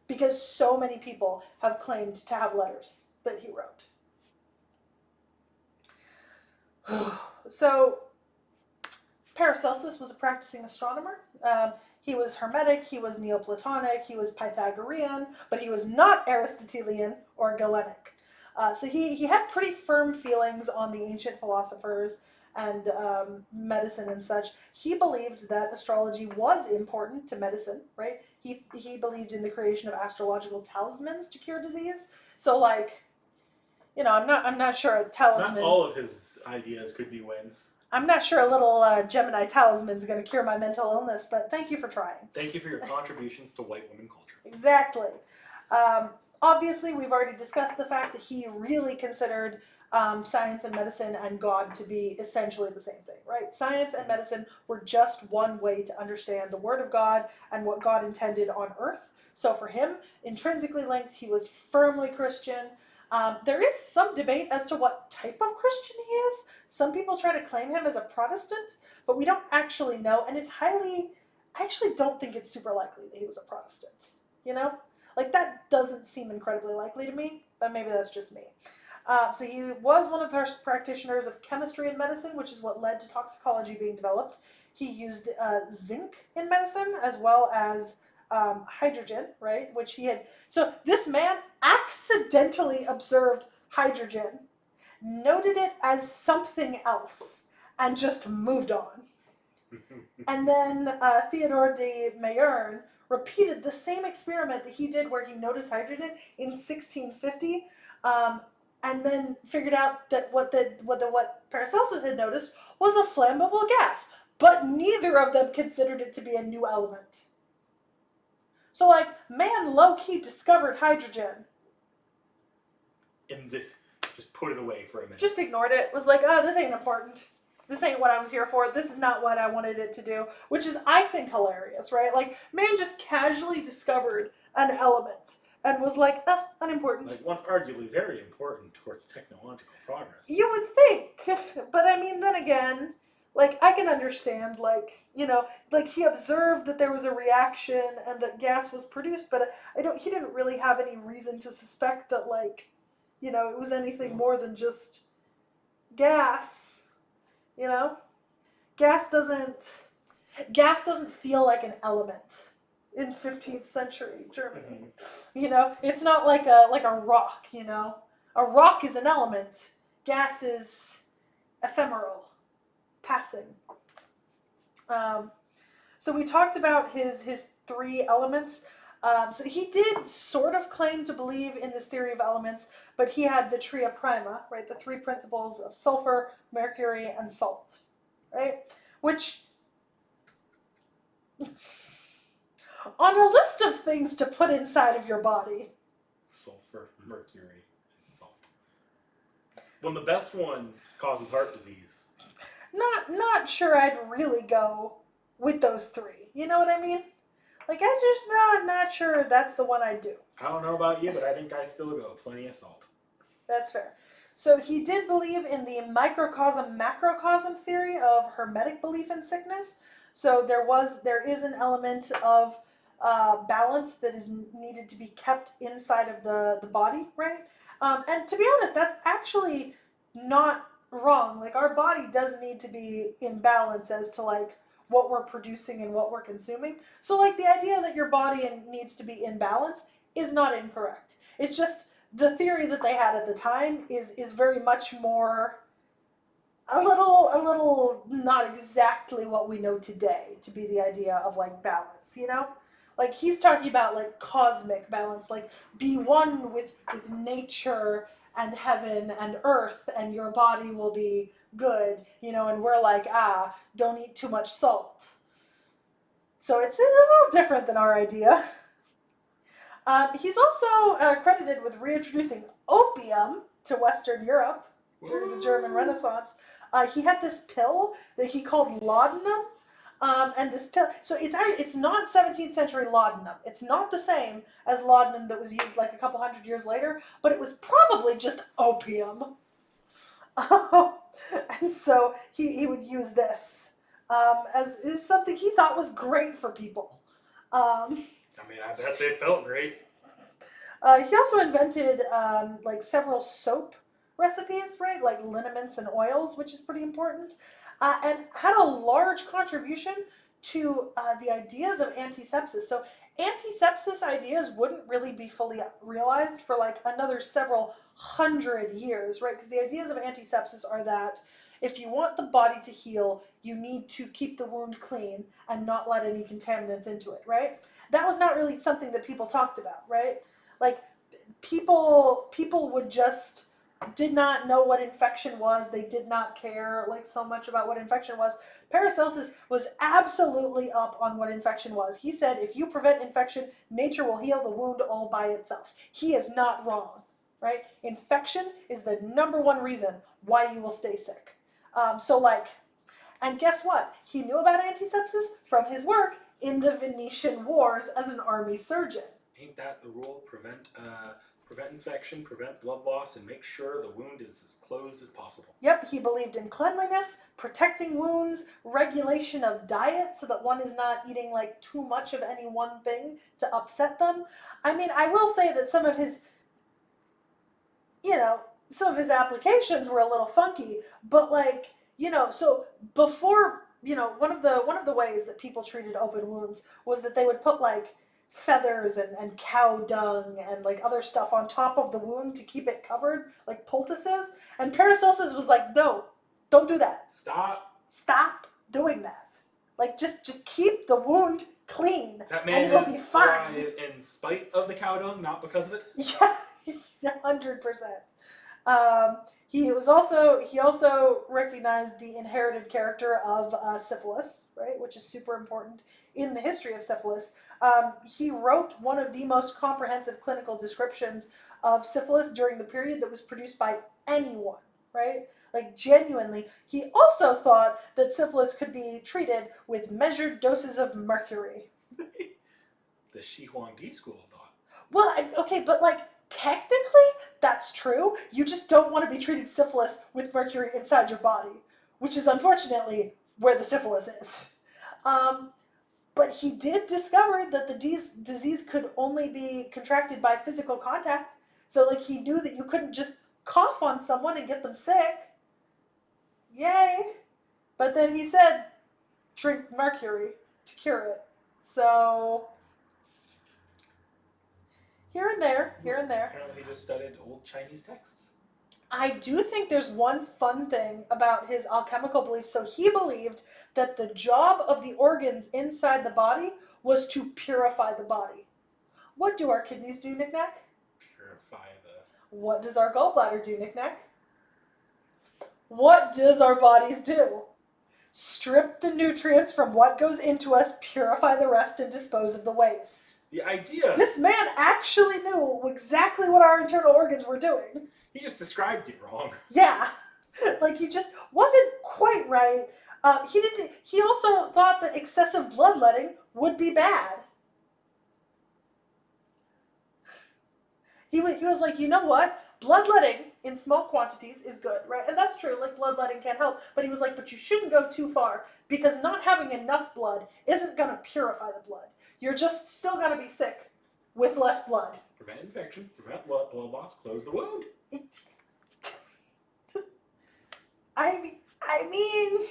Speaker 1: Because so many people have claimed to have letters that he wrote. So, Paracelsus was a practicing astronomer. He was Hermetic, he was Neoplatonic, he was Pythagorean, but he was not Aristotelian or Galenic. So he had pretty firm feelings on the ancient philosophers and medicine and such. He believed that astrology was important to medicine, right? He believed in the creation of astrological talismans to cure disease. So like, you know, I'm not sure a talisman.
Speaker 2: Not all of his ideas could be wins.
Speaker 1: I'm not sure a little Gemini talisman is going to cure my mental illness, but thank you for trying.
Speaker 2: Thank you for your contributions to white woman culture.
Speaker 1: Exactly. Obviously, we've already discussed the fact that he really considered science and medicine and God to be essentially the same thing, right? Science and medicine were just one way to understand the Word of God and what God intended on earth. So for him, intrinsically linked, he was firmly Christian. There is some debate as to what type of Christian he is. Some people try to claim him as a Protestant, but we don't actually know, and I actually don't think it's super likely that he was a Protestant, you know? Like, that doesn't seem incredibly likely to me, but maybe that's just me. So he was one of the first practitioners of chemistry and medicine, which is what led to toxicology being developed. He used zinc in medicine, as well as hydrogen, right? Which he had. So this man accidentally observed hydrogen, noted it as something else, and just moved on. And then Theodore de Mayerne repeated the same experiment that he did where he noticed hydrogen in 1650, and then figured out that what Paracelsus had noticed was a flammable gas, but neither of them considered it to be a new element. So, like, man low-key discovered hydrogen.
Speaker 2: And just put it away for a minute.
Speaker 1: Just ignored it. Was like, oh, this ain't important. This ain't what I was here for. This is not what I wanted it to do. Which is, I think, hilarious, right? Like, man just casually discovered an element and was like, unimportant.
Speaker 2: Like, one arguably very important towards technological progress.
Speaker 1: You would think. But, I mean, then again, like, I can understand, like, you know, like, he observed that there was a reaction and that gas was produced, but he didn't really have any reason to suspect that, like, you know, it was anything more than just gas, you know? Gas doesn't feel like an element in 15th century Germany. Mm-hmm. You know, it's not like a rock, you know? A rock is an element. Gas is ephemeral, passing. So we talked about his three elements. So he did sort of claim to believe in this theory of elements, but he had the tria prima, right? The three principles of sulfur, mercury, and salt, right? Which, on a list of things to put inside of your body.
Speaker 2: Sulfur, mercury, and salt. Well, the best one causes heart disease.
Speaker 1: Not sure I'd really go with those three. You know what I mean? Like, I'm just not sure that's the one I'd do.
Speaker 2: I don't know about you, but I think I still go plenty of salt.
Speaker 1: That's fair. So he did believe in the microcosm-macrocosm theory of hermetic belief in sickness. So there is an element of balance that is needed to be kept inside of the body, right? And to be honest, that's actually not wrong. Like, our body does need to be in balance as to, like, what we're producing and what we're consuming. So, like, the idea that your body needs to be in balance is not incorrect. It's just the theory that they had at the time is very much more a little not exactly what we know today to be the idea of, like, balance, you know? Like, he's talking about, like, cosmic balance, like, be one with nature and heaven and earth, and your body will be good, you know, and we're like, don't eat too much salt. So it's a little different than our idea. He's also credited with reintroducing opium to Western Europe during the German Renaissance. He had this pill that he called laudanum, and this pill, so it's not 17th century laudanum. It's not the same as laudanum that was used like a couple hundred years later, but it was probably just opium. And so he would use this as something he thought was great for people.
Speaker 2: I bet they felt great.
Speaker 1: He also invented like several soap recipes, right? Like liniments and oils, which is pretty important. And had a large contribution to the ideas of antisepsis. So antisepsis ideas wouldn't really be fully realized for like another several hundred years, right? Because the ideas of antisepsis are that if you want the body to heal, you need to keep the wound clean and not let any contaminants into it, right? That was not really something that people talked about, right? Like, people would just did not know what infection was. They did not care like so much about what infection was. Paracelsus was absolutely up on what infection was. He said, if you prevent infection, nature will heal the wound all by itself. He is not wrong, right? Infection is the number one reason why you will stay sick. And guess what? He knew about antisepsis from his work in the Venetian Wars as an army surgeon.
Speaker 2: Ain't that the rule? Prevent infection, prevent blood loss, and make sure the wound is as closed as possible.
Speaker 1: Yep, he believed in cleanliness, protecting wounds, regulation of diet so that one is not eating like too much of any one thing to upset them. I mean, I will say that some of his applications were a little funky, but like, so before, one of the ways that people treated open wounds was that they would put like feathers and cow dung and like other stuff on top of the wound to keep it covered, like poultices. And Paracelsus was like, no, don't do that.
Speaker 2: Stop
Speaker 1: Doing that. Like, just keep the wound clean,
Speaker 2: That
Speaker 1: and
Speaker 2: man
Speaker 1: it'll be
Speaker 2: is
Speaker 1: fine.
Speaker 2: alive in spite of the cow dung, not because of it.
Speaker 1: Yeah, 100%. He also recognized the inherited character of syphilis, right, which is super important in the history of syphilis. He wrote one of the most comprehensive clinical descriptions of syphilis during the period that was produced by anyone, right? Like, genuinely. He also thought that syphilis could be treated with measured doses of mercury.
Speaker 2: The Shi Huangdi school of thought.
Speaker 1: Well, okay, but like, technically, that's true. You just don't want to be treating syphilis with mercury inside your body, which is unfortunately where the syphilis is. But he did discover that the disease could only be contracted by physical contact. So, like, he knew that you couldn't just cough on someone and get them sick. Yay! But then he said, drink mercury to cure it. So, here and there.
Speaker 2: Apparently he just studied old Chinese texts.
Speaker 1: I do think there's one fun thing about his alchemical beliefs. So he believed that the job of the organs inside the body was to purify the body. What do our kidneys do, Knick-Knack?
Speaker 2: Purify the...
Speaker 1: What does our gallbladder do, Knick-Knack? What does our bodies do? Strip the nutrients from what goes into us, purify the rest, and dispose of the waste.
Speaker 2: The idea...
Speaker 1: This man actually knew exactly what our internal organs were doing.
Speaker 2: He just described it wrong.
Speaker 1: Yeah. Like, he just wasn't quite right. He also thought that excessive bloodletting would be bad. He was like, you know what? Bloodletting in small quantities is good, right? And that's true, like, bloodletting can help. But he was like, but you shouldn't go too far, because not having enough blood isn't going to purify the blood. You're just still going to be sick with less blood.
Speaker 2: Prevent infection, prevent blood loss, close the wound.
Speaker 1: I mean,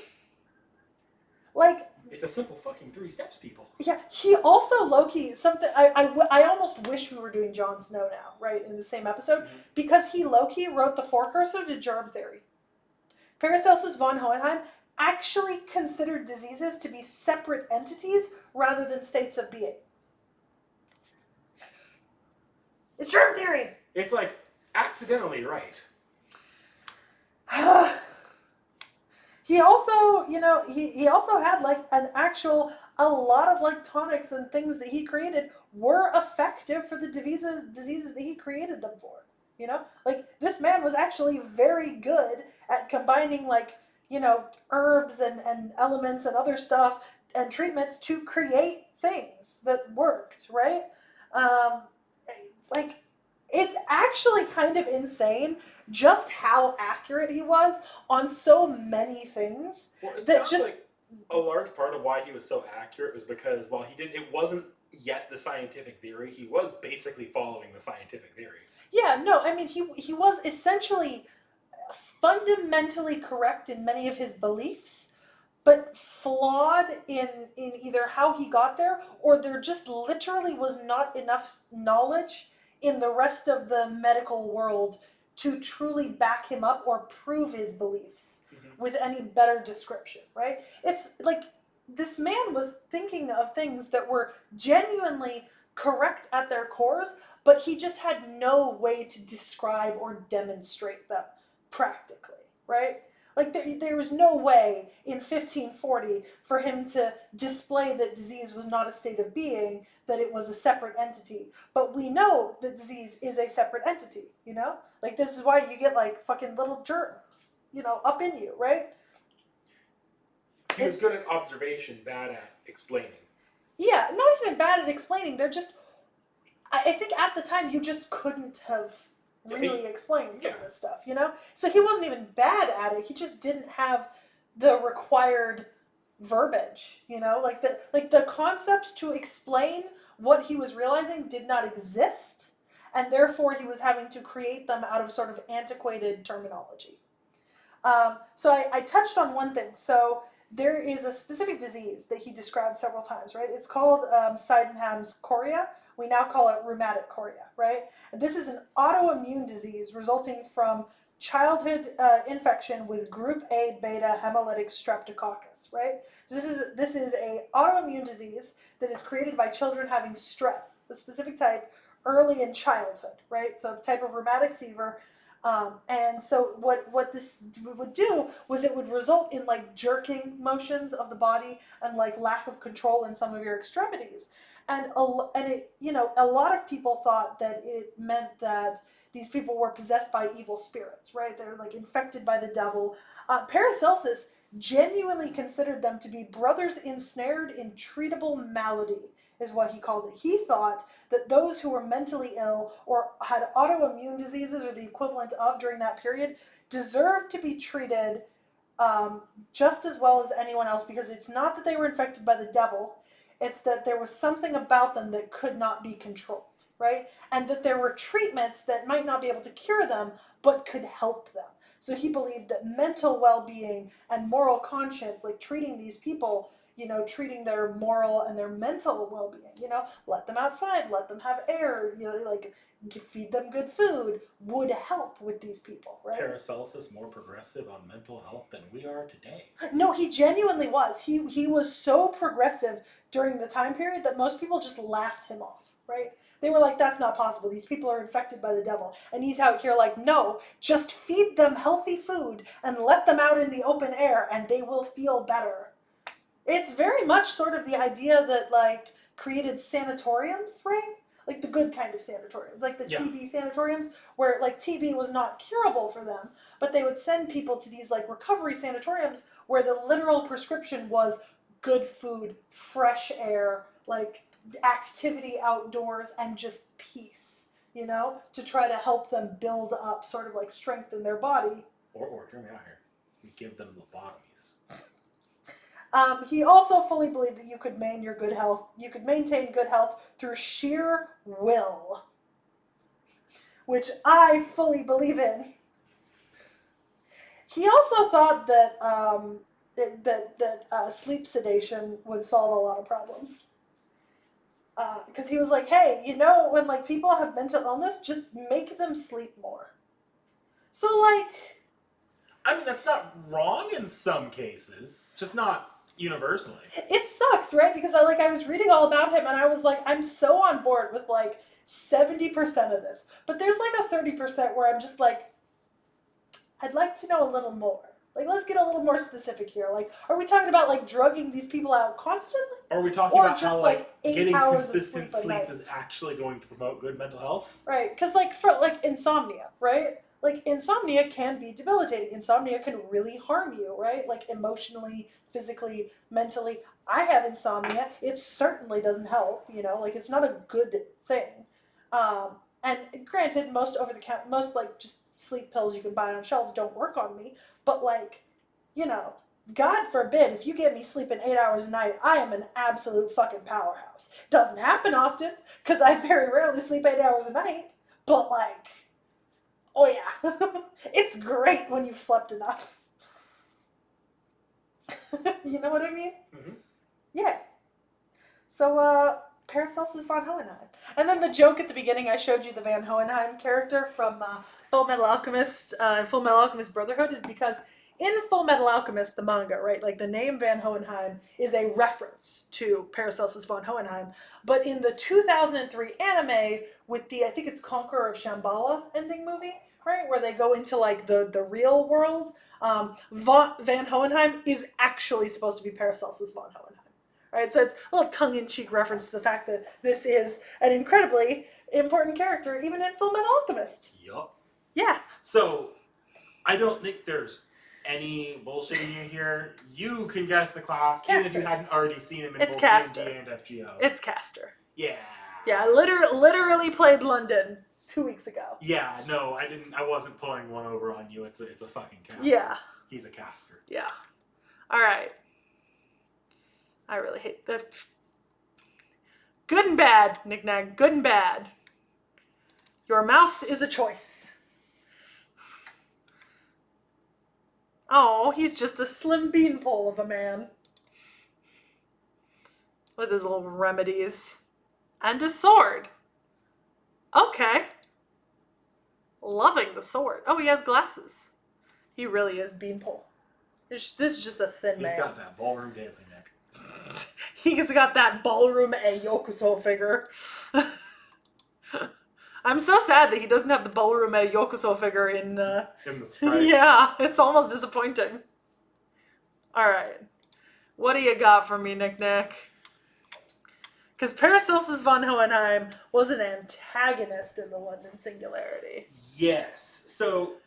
Speaker 1: like...
Speaker 2: It's a simple fucking 3 steps, people.
Speaker 1: Yeah, he also, low-key, something... I almost wish we were doing Jon Snow now, right, in the same episode, because he, low-key, wrote the forecursor to germ theory. Paracelsus von Hohenheim actually considered diseases to be separate entities rather than states of being. It's germ theory!
Speaker 2: It's like, accidentally right.
Speaker 1: He also, he also had, like, a lot of, like, tonics and things that he created were effective for the diseases that he created them for, Like, this man was actually very good at combining, like, herbs and elements and other stuff and treatments to create things that worked, right? Like, it's actually kind of insane just how accurate he was on so many things.
Speaker 2: Well, it
Speaker 1: that
Speaker 2: sounds
Speaker 1: just
Speaker 2: like a large part of why he was so accurate was because while it wasn't yet the scientific theory, he was basically following the scientific theory.
Speaker 1: Yeah, no, I mean, he was essentially fundamentally correct in many of his beliefs, but flawed in either how he got there, or there just literally was not enough knowledge in the rest of the medical world to truly back him up or prove his beliefs with any better description, right? It's like, this man was thinking of things that were genuinely correct at their cores, but he just had no way to describe or demonstrate them practically, right? Like, there was no way in 1540 for him to display that disease was not a state of being, that it was a separate entity. But we know that disease is a separate entity, Like, this is why you get, like, fucking little germs, up in you, right?
Speaker 2: He was good at observation, bad at explaining.
Speaker 1: Yeah, not even bad at explaining. They're just... I think at the time you just couldn't have really explained some of this stuff, So he wasn't even bad at it. He just didn't have the required verbiage, Like the concepts to explain what he was realizing did not exist, and therefore he was having to create them out of sort of antiquated terminology. So I touched on one thing. So there is a specific disease that he described several times, right? It's called Sydenham's chorea. We now call it rheumatic chorea, right? And this is an autoimmune disease resulting from childhood infection with group A beta hemolytic streptococcus, right? So this is a autoimmune disease that is created by children having strep, a specific type, early in childhood, right? So a type of rheumatic fever. And so what this would do was it would result in like jerking motions of the body and like lack of control in some of your extremities. And it, you know, a lot of people thought that it meant that these people were possessed by evil spirits, right? They're like infected by the devil. Paracelsus genuinely considered them to be brothers ensnared in treatable malady, is what he called it. He thought that those who were mentally ill or had autoimmune diseases or the equivalent of during that period deserved to be treated just as well as anyone else, because it's not that they were infected by the devil, it's that there was something about them that could not be controlled, right? And that there were treatments that might not be able to cure them, but could help them. So he believed that mental well-being and moral conscience, like treating these people, you know, treating their moral and their mental well-being, you know, let them outside, let them have air, you know, like feed them good food, would help with these people, right?
Speaker 2: Paracelsus more progressive on mental health than we are today.
Speaker 1: No, he genuinely was. He was so progressive during the time period that most people just laughed him off, right? They were like, that's not possible. These people are infected by the devil. And he's out here like, no, just feed them healthy food and let them out in the open air and they will feel better. It's very much sort of the idea that like created sanatoriums, right? Like the good kind of sanatoriums, like the TB sanatoriums, where like TB was not curable for them, but they would send people to these like recovery sanatoriums where the literal prescription was good food, fresh air, like activity outdoors, and just peace, you know, to try to help them build up sort of like strength in their body.
Speaker 2: Or hear me out here. We give them lobotomies.
Speaker 1: He also fully believed that you could maintain good health through sheer will, which I fully believe in. He also thought that sleep sedation would solve a lot of problems. Because he was like, hey, you know, when like people have mental illness, just make them sleep more. So like,
Speaker 2: I mean, that's not wrong in some cases, just not universally.
Speaker 1: It sucks, right? Because I was reading all about him and I was like, I'm so on board with like 70% of this. But there's like a 30% where I'm just like, I'd like to know a little more. Like, let's get a little more specific here. Like, are we talking about like drugging these people out constantly?
Speaker 2: Or are we talking about
Speaker 1: just
Speaker 2: how
Speaker 1: like 8
Speaker 2: getting
Speaker 1: hours
Speaker 2: consistent
Speaker 1: of
Speaker 2: sleep is actually going to promote good mental health?
Speaker 1: Right, because like for like insomnia, right? Like insomnia can be debilitating. Insomnia can really harm you, right? Like emotionally, physically, mentally. I have insomnia. It certainly doesn't help, you know, like it's not a good thing. And granted, most like just sleep pills you can buy on shelves don't work on me, but like, you know, God forbid if you get me sleeping 8 hours a night, I am an absolute fucking powerhouse. Doesn't happen often, because I very rarely sleep 8 hours a night, but like, oh yeah, it's great when you've slept enough. You know what I mean?
Speaker 2: Mm-hmm.
Speaker 1: Yeah. So, Paracelsus von Hohenheim. And then the joke at the beginning, I showed you the Van Hohenheim character from Full Metal Alchemist, Full Metal Alchemist Brotherhood, is because in Full Metal Alchemist, the manga, right, like the name Van Hohenheim is a reference to Paracelsus von Hohenheim. But in the 2003 anime with the, I think it's Conqueror of Shambhala ending movie, right, where they go into like the real world, Van Hohenheim is actually supposed to be Paracelsus von Hohenheim. Right, so it's a little tongue-in-cheek reference to the fact that this is an incredibly important character, even in Full Metal Alchemist.
Speaker 2: Yup.
Speaker 1: Yeah.
Speaker 2: So, I don't think there's any bullshitting you here. You can guess the class, even if you hadn't already seen him in both D&D and FGO.
Speaker 1: It's Castor.
Speaker 2: Yeah.
Speaker 1: Yeah, literally played London 2 weeks ago.
Speaker 2: Yeah, no, I didn't. I wasn't pulling one over on you. It's a fucking caster.
Speaker 1: Yeah.
Speaker 2: He's a caster.
Speaker 1: Yeah. All right. I really hate the good and bad, Knick-Knack. Good and bad. Your mouse is a choice. Oh, he's just a slim beanpole of a man. With his little remedies. And his sword. Okay. Loving the sword. Oh, he has glasses. He really is Beanpole. This is just a thin man.
Speaker 2: He's got that ballroom dancing neck.
Speaker 1: He's got that ballroom Yokuso figure. I'm so sad that he doesn't have the ballroom Yokuso figure in
Speaker 2: the sprite.
Speaker 1: Yeah, it's almost disappointing. Alright. What do you got for me, Nick? Because Paracelsus von Hohenheim was an antagonist in the London Singularity.
Speaker 2: Yes. So,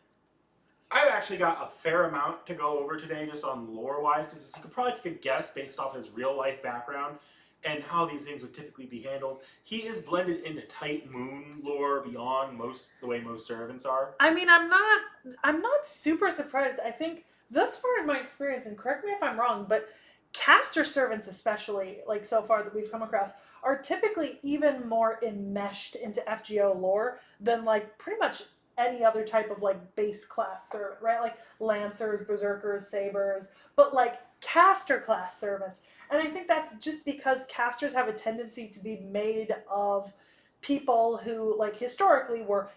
Speaker 2: I've actually got a fair amount to go over today just on lore-wise, because you could probably take a guess based off his real-life background and how these things would typically be handled. He is blended into Tight Moon lore beyond the way most servants are.
Speaker 1: I mean, I'm not super surprised. I think thus far in my experience, and correct me if I'm wrong, but caster servants especially, like so far that we've come across, are typically even more enmeshed into FGO lore than like pretty much any other type of like base class servant, right? Like lancers, berserkers, sabers, but like caster class servants. And I think that's just because casters have a tendency to be made of people who, like, historically were,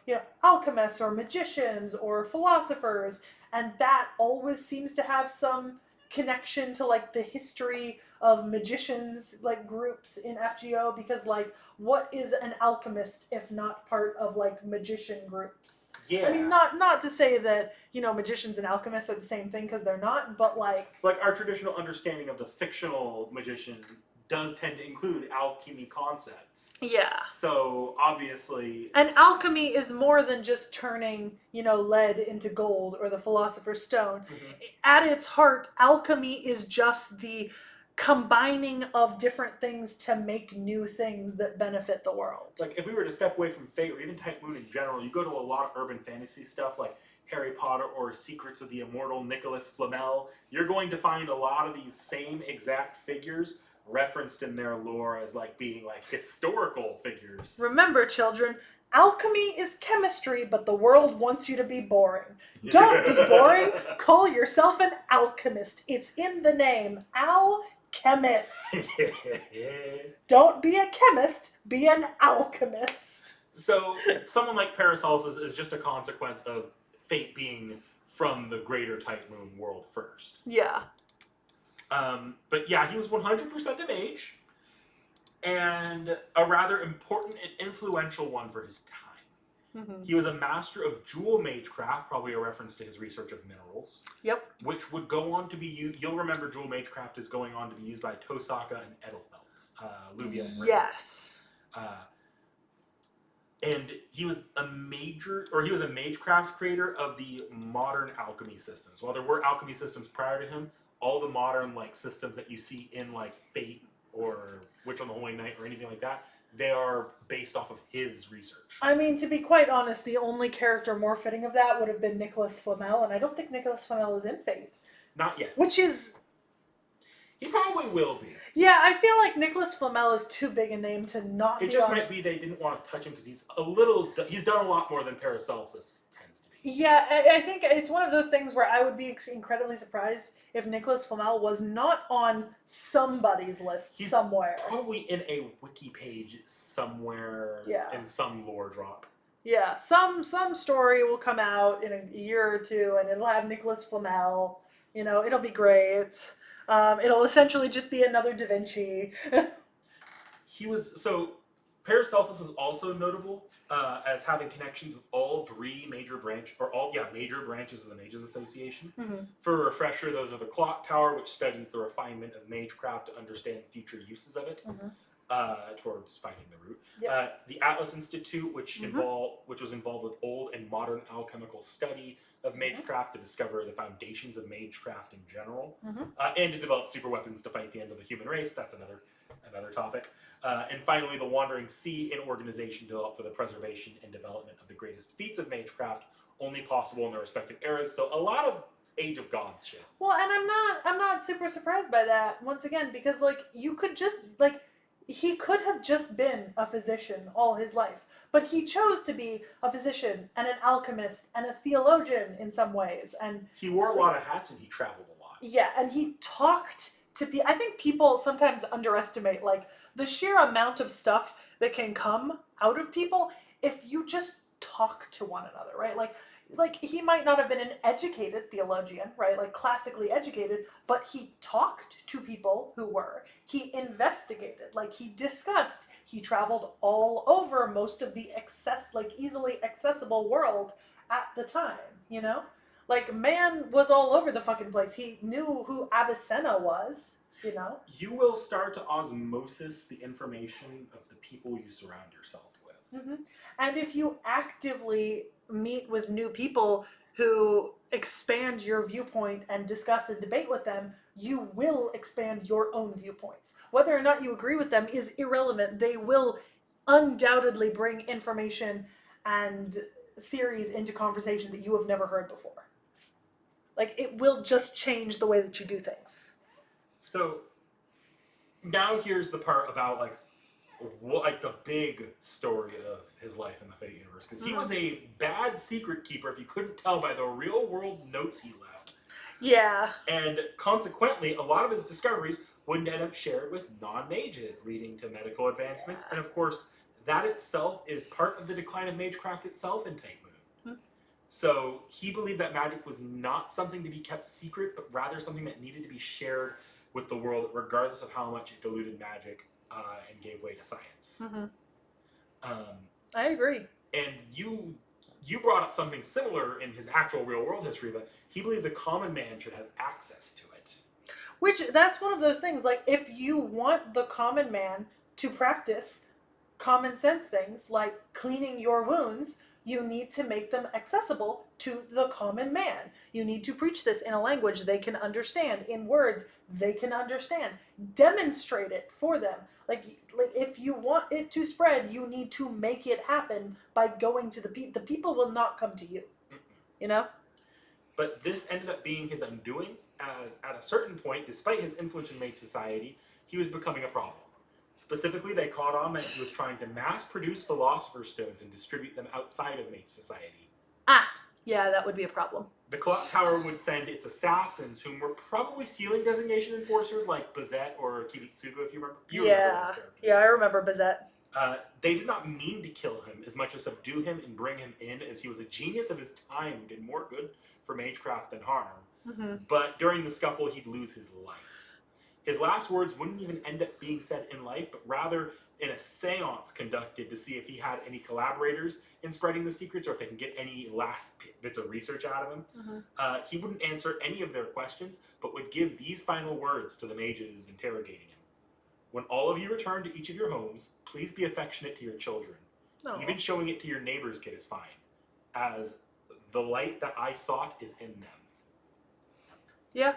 Speaker 1: alchemists or magicians or philosophers, and that always seems to have some connection to, like, the history of magicians, like, groups in FGO, because, like, what is an alchemist if not part of, like, magician groups?
Speaker 2: Yeah.
Speaker 1: I mean, not to say that, magicians and alchemists are the same thing, because they're not, but, like...
Speaker 2: Like, our traditional understanding of the fictional magician does tend to include alchemy concepts.
Speaker 1: Yeah.
Speaker 2: So, obviously...
Speaker 1: And alchemy is more than just turning, lead into gold or the philosopher's stone.
Speaker 2: Mm-hmm.
Speaker 1: At its heart, alchemy is just the combining of different things to make new things that benefit the world.
Speaker 2: Like, if we were to step away from Fate or even Tight Moon in general, you go to a lot of urban fantasy stuff like Harry Potter or Secrets of the Immortal Nicholas Flamel, you're going to find a lot of these same exact figures referenced in their lore as like being like historical figures.
Speaker 1: Remember, children, alchemy is chemistry, but the world wants you to be boring. Don't be boring. Call yourself an alchemist. It's in the name. Alchemist. Don't be a chemist, be an alchemist.
Speaker 2: So, someone like Paracelsus is just a consequence of Fate being from the greater Tight Moon world first.
Speaker 1: Yeah.
Speaker 2: But yeah, he was 100% a mage, and a rather important and influential one for his time.
Speaker 1: Mm-hmm.
Speaker 2: He was a master of jewel magecraft, probably a reference to his research of minerals.
Speaker 1: Yep.
Speaker 2: Which would go on to be used, you'll remember jewel magecraft is going on to be used by Tosaka and Edelfelt, Luvia and Ray.
Speaker 1: Yes.
Speaker 2: And he was a magecraft creator of the modern alchemy systems. While there were alchemy systems prior to him, all the modern like systems that you see in like Fate or Witch on the Holy Night or anything like that, they are based off of his research.
Speaker 1: I mean, to be quite honest, the only character more fitting of that would have been Nicholas Flamel, and I don't think Nicholas Flamel is in Fate.
Speaker 2: Not yet.
Speaker 1: Which is...
Speaker 2: He probably will be.
Speaker 1: Yeah, I feel like Nicholas Flamel is too big a name to not be
Speaker 2: It just
Speaker 1: on
Speaker 2: might be they didn't want to touch him because he's done a lot more than Paracelsus tends to be.
Speaker 1: Yeah, I think it's one of those things where I would be incredibly surprised if Nicholas Flamel was not on somebody's list somewhere.
Speaker 2: Probably in a wiki page somewhere in some lore drop.
Speaker 1: Yeah, some story will come out in a year or two and it'll have Nicholas Flamel. It'll be great. It'll essentially just be another Da Vinci.
Speaker 2: Paracelsus is also notable as having connections with all three major branches of the Mages Association. Mm-hmm. For a refresher, those are the Clock Tower, which studies the refinement of magecraft to understand the future uses of it, towards finding the root. Yep. The Atlas Institute, which was involved with old and modern alchemical study of magecraft to discover the foundations of magecraft in general, and to develop super weapons to fight the end of the human race. But that's another topic. And finally, the Wandering Sea, an organization developed for the preservation and development of the greatest feats of magecraft, only possible in their respective eras. So a lot of Age of Gods shit.
Speaker 1: Well, and I'm not super surprised by that once again, because like you could just like he could have just been a physician all his life, but he chose to be a physician and an alchemist and a theologian in some ways, and
Speaker 2: he wore a lot of hats and he traveled a lot.
Speaker 1: Yeah, and he talked to be. I think people sometimes underestimate like the sheer amount of stuff that can come out of people if you just talk to one another, right? Like he might not have been an educated theologian, right? Like classically educated, but he talked to people who were. He investigated, like he discussed. He traveled all over most of the easily accessible world at the time, you know? Like man was all over the fucking place. He knew who Avicenna was, you know?
Speaker 2: You will start to osmosis the information of the people you surround yourself with.
Speaker 1: Mm-hmm. And if you actively meet with new people who expand your viewpoint and discuss and debate with them, you will expand your own viewpoints. Whether or not you agree with them is irrelevant. They will undoubtedly bring information and theories into conversation that you have never heard before. Like, it will just change the way that you do things.
Speaker 2: So, now here's the part about, like the big story of his life in the Fate universe. Because he was a bad secret keeper, if you couldn't tell by the real world notes he left.
Speaker 1: Yeah.
Speaker 2: And consequently, a lot of his discoveries wouldn't end up shared with non-mages, leading to medical advancements. And of course, that itself is part of the decline of magecraft itself in Type Moon. So he believed that magic was not something to be kept secret, but rather something that needed to be shared with the world, regardless of how much it diluted magic and gave way to science.
Speaker 1: I agree.
Speaker 2: And you brought up something similar in his actual real world history, but he believed the common man should have access to it.
Speaker 1: Which, that's one of those things, like, if you want the common man to practice common sense things, like cleaning your wounds, you need to make them accessible to the common man. You need to preach this in a language they can understand, in words they can understand. Demonstrate it for them. Like if you want it to spread, you need to make it happen by going to the people. The people will not come to you. You know?
Speaker 2: But this ended up being his undoing, as at a certain point, despite his influence in Mage Society, he was becoming a problem. Specifically, they caught on that he was trying to mass-produce Philosopher's Stones and distribute them outside of Mage Society.
Speaker 1: Yeah, that would be a problem.
Speaker 2: The Clock Tower would send its assassins, whom were probably sealing designation enforcers like Bazette or Kiritsugu, if you remember. You remember those characters.
Speaker 1: Yeah, I remember Bazette.
Speaker 2: They did not mean to kill him as much as subdue him and bring him in, as he was a genius of his time who did more good for magecraft than harm. But during the scuffle, he'd lose his life. His last words wouldn't even end up being said in life, but rather in a seance conducted to see if he had any collaborators in spreading the secrets or if they can get any last bits of research out of him. He wouldn't answer any of their questions, but would give these final words to the mages interrogating him. When all of you return to each of your homes, please be affectionate to your children. Even showing it to your neighbor's kid is fine, as the light that I sought is in them.
Speaker 1: Yeah.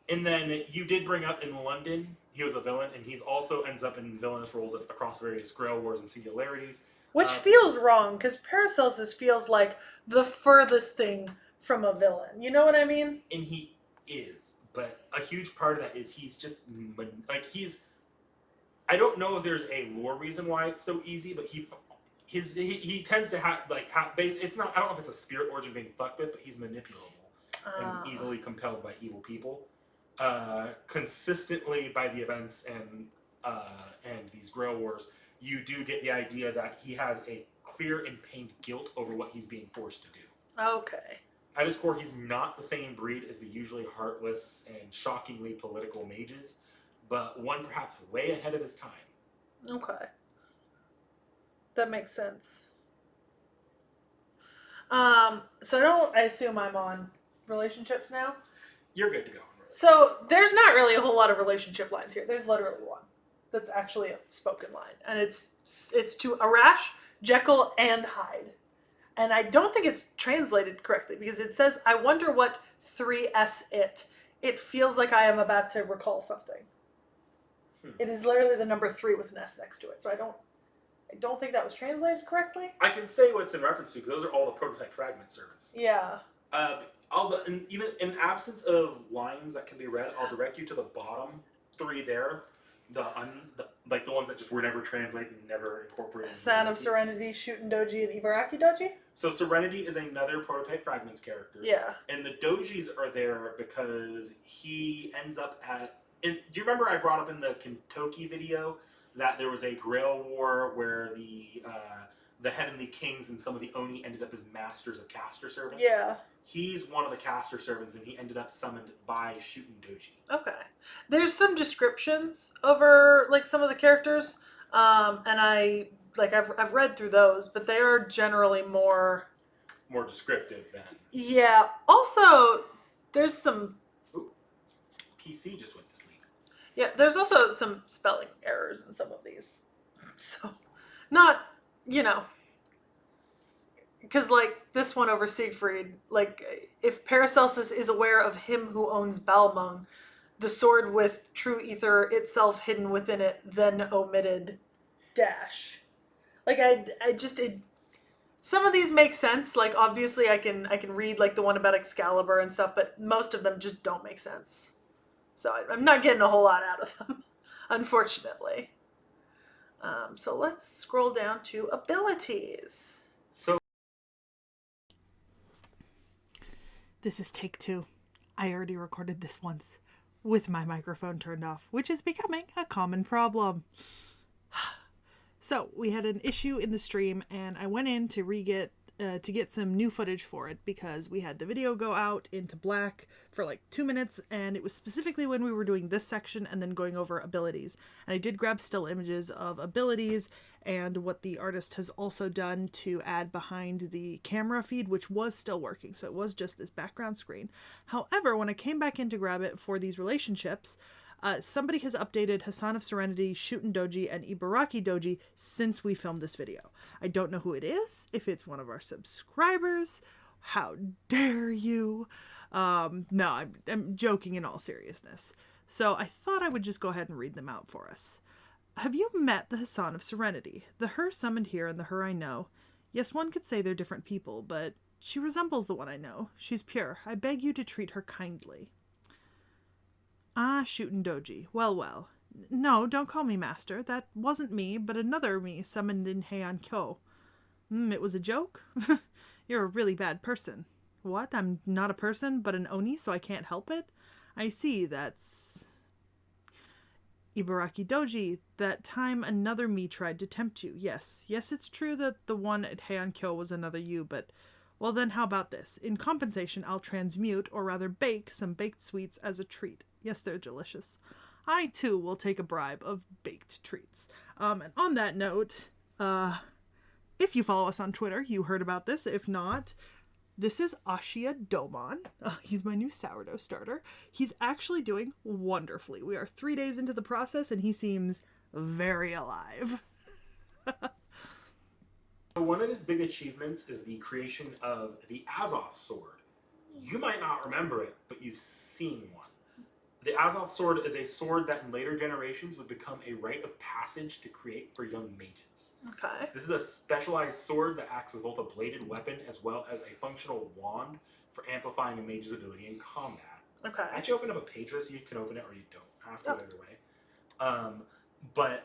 Speaker 2: And then you did bring up in London, he was a villain, and he's also ends up in villainous roles across various Grail Wars and Singularities.
Speaker 1: Which feels wrong, because Paracelsus feels like the furthest thing from a villain. You know what I mean? And
Speaker 2: he is, but a huge part of that is he's just, I don't know if there's a lore reason why it's so easy, but he tends to have, it's not, I don't know if it's a spirit origin being fucked with, but he's manipulable and easily compelled by evil people. Consistently by the events and these Grail Wars, you do get the idea that he has a clear and pained guilt over what he's being forced to do.
Speaker 1: Okay.
Speaker 2: At his core, he's not the same breed as the usually heartless and shockingly political mages, but one perhaps way ahead of his time.
Speaker 1: Okay. That makes sense. So I assume I'm on relationships now?
Speaker 2: You're good to go.
Speaker 1: So there's not really a whole lot of relationship lines here. There's literally one that's actually a spoken line. And it's to Arash, Jekyll, and Hyde. And I don't think it's translated correctly because it says, I wonder what 3S it. It feels like I am about to recall something. It is literally the number 3 with an S next to it. So I don't think that was translated correctly.
Speaker 2: I can say what it's in reference to because those are all the prototype fragment servants.
Speaker 1: Yeah.
Speaker 2: Even in absence of lines that can be read, I'll direct you to the bottom 3 there. The ones that just were never translated and never incorporated.
Speaker 1: Sand of Serenity, Shootin' Doji, and Ibaraki Doji?
Speaker 2: So Serenity is another prototype fragments character.
Speaker 1: Yeah.
Speaker 2: And the Dojis are there because he ends up do you remember I brought up in the Kentucky video that there was a Grail War where the the heavenly kings and some of the Oni ended up as masters of caster servants.
Speaker 1: Yeah.
Speaker 2: He's one of the caster servants, and he ended up summoned by Shutendoji.
Speaker 1: Okay. There's some descriptions over like some of the characters, and I've read through those, but they are generally more
Speaker 2: descriptive than.
Speaker 1: Yeah. Also, there's some.
Speaker 2: Ooh, PC just went to sleep.
Speaker 1: Yeah, there's also some spelling errors in some of these, so not because like this one over Siegfried, like if Paracelsus is aware of him who owns Balmung, the sword with true ether itself hidden within it, then omitted dash. Like some of these make sense. Like obviously I can read like the one about Excalibur and stuff, but most of them just don't make sense. So I'm not getting a whole lot out of them, unfortunately. So let's scroll down to abilities.
Speaker 2: So
Speaker 3: this is take 2. I already recorded this once with my microphone turned off, which is becoming a common problem. So we had an issue in the stream, and I went in to get some new footage for it because we had the video go out into black for like 2 minutes, and it was specifically when we were doing this section and then going over abilities. And I did grab still images of abilities and what the artist has also done to add behind the camera feed, which was still working, so it was just this background screen. However, when I came back in to grab it for these relationships, somebody has updated Hassan of Serenity, Shutendoji, and Ibaraki Doji since we filmed this video. I don't know who it is, if it's one of our subscribers. How dare you? No, I'm joking in all seriousness. So I thought I would just go ahead and read them out for us. Have you met the Hassan of Serenity? The her summoned here and the her I know. Yes, one could say they're different people, but she resembles the one I know. She's pure. I beg you to treat her kindly. Ah, Shutendoji. Well. No, don't call me master. That wasn't me, but another me summoned in Heian Kyo. It was a joke? You're a really bad person. What? I'm not a person, but an Oni, so I can't help it? I see, that's... Ibaraki Doji, that time another me tried to tempt you. Yes, it's true that the one at Heian Kyo was another you, but... Well then, how about this? In compensation, I'll transmute, or rather bake, some baked sweets as a treat. Yes, they're delicious. I, too, will take a bribe of baked treats. And on that note, if you follow us on Twitter, you heard about this. If not, this is Ashia Domon. He's my new sourdough starter. He's actually doing wonderfully. We are 3 days into the process, and he seems very alive.
Speaker 2: One of his big achievements is the creation of the Azoth sword. You might not remember it, but you've seen one. The Azoth sword is a sword that in later generations would become a rite of passage to create for young mages.
Speaker 1: Okay.
Speaker 2: This is a specialized sword that acts as both a bladed weapon as well as a functional wand for amplifying a mage's ability in combat.
Speaker 1: Okay.
Speaker 2: I actually opened up a page so you can open it or you don't have to either way. But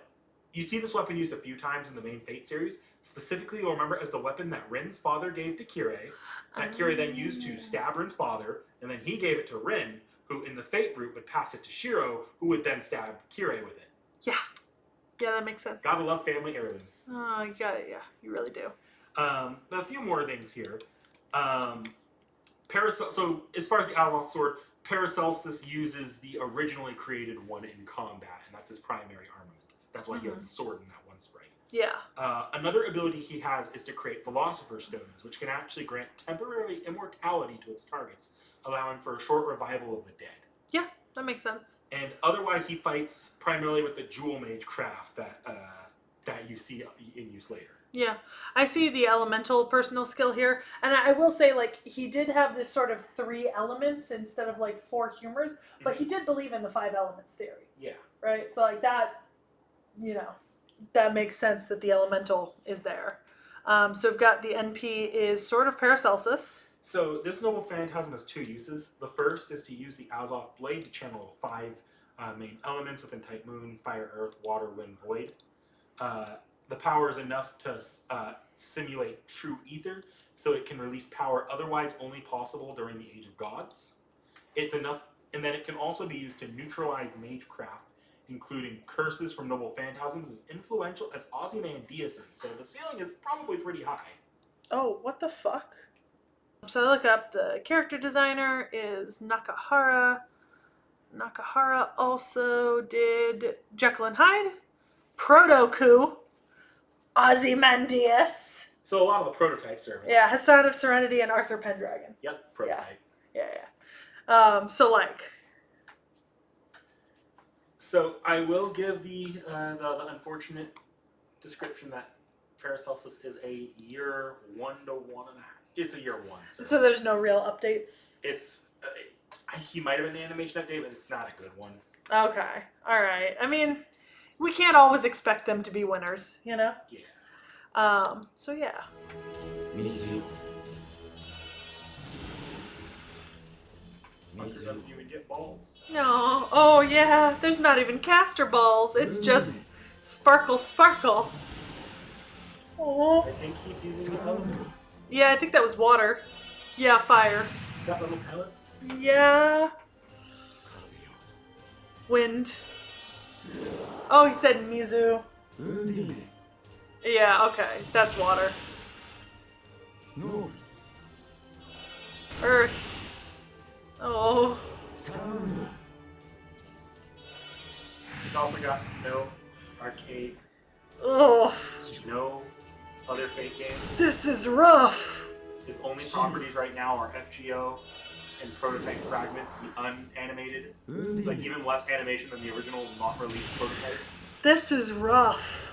Speaker 2: you see this weapon used a few times in the main Fate series. Specifically, you'll remember as the weapon that Rin's father gave to Kirei, that Kirei then used to stab Rin's father, and then he gave it to Rin, who in the Fate route would pass it to Shiro, who would then stab Kirei with it.
Speaker 1: Yeah, that makes sense.
Speaker 2: Gotta love family heirlooms.
Speaker 1: Oh, you got it, yeah, you really do.
Speaker 2: A few more things here. So, as far as the Azoth sword, Paracelsus uses the originally created one in combat, and that's his primary armament. That's why he has the sword in that one sprite.
Speaker 1: Yeah.
Speaker 2: Another ability he has is to create Philosopher's Stones, which can actually grant temporary immortality to its targets, allowing for a short revival of the dead.
Speaker 1: Yeah, that makes sense.
Speaker 2: And otherwise, he fights primarily with the Jewel Mage craft that you see in use later.
Speaker 1: Yeah, I see the elemental personal skill here, and I will say, like, he did have this sort of 3 elements instead of, like, 4 humors, but he did believe in the 5 elements theory.
Speaker 2: Yeah.
Speaker 1: Right? So, like, that, that makes sense that the elemental is there. So we've got the NP is Sword of Paracelsus.
Speaker 2: So this noble phantasm has 2 uses. The first is to use the Azoth blade to channel 5 main elements within Type Moon, Fire, Earth, Water, Wind, Void. The power is enough to simulate true ether, so it can release power otherwise only possible during the Age of Gods. It's enough, and then it can also be used to neutralize magecraft including curses from noble phantasms, as influential as Ozymandias is. So the ceiling is probably pretty high.
Speaker 3: Oh, what the fuck? So I look up, the character designer is Nakahara. Nakahara also did Jekyll and Hyde, Proto-Coup, Ozymandias.
Speaker 2: So a lot of the prototype servants.
Speaker 3: Yeah, Hassan of Serenity and Arthur Pendragon.
Speaker 2: Yep, prototype.
Speaker 3: Yeah. So like.
Speaker 2: So I will give the unfortunate description that Paracelsus is a year 1 to 1.5. It's a year 1.
Speaker 3: So there's no real updates?
Speaker 2: It's he might have an animation update, but it's not a good one.
Speaker 3: Okay. All right. I mean, we can't always expect them to be winners, you know?
Speaker 2: Yeah.
Speaker 3: So yeah.
Speaker 2: You would get balls.
Speaker 3: No. Oh yeah. There's not even caster balls. It's just sparkle. Oh.
Speaker 2: I think he's using elements.
Speaker 3: Yeah, I think that was water. Yeah, fire.
Speaker 2: Got little pellets.
Speaker 3: Yeah. Wind. Oh, he said Mizu. Yeah, okay. That's water. Earth. Oh.
Speaker 2: He's also got no arcade,
Speaker 3: Oh.
Speaker 2: no other fake games.
Speaker 3: This is rough.
Speaker 2: His only properties right now are FGO and prototype fragments, the unanimated. Like even less animation than the original not released prototype.
Speaker 3: This is rough.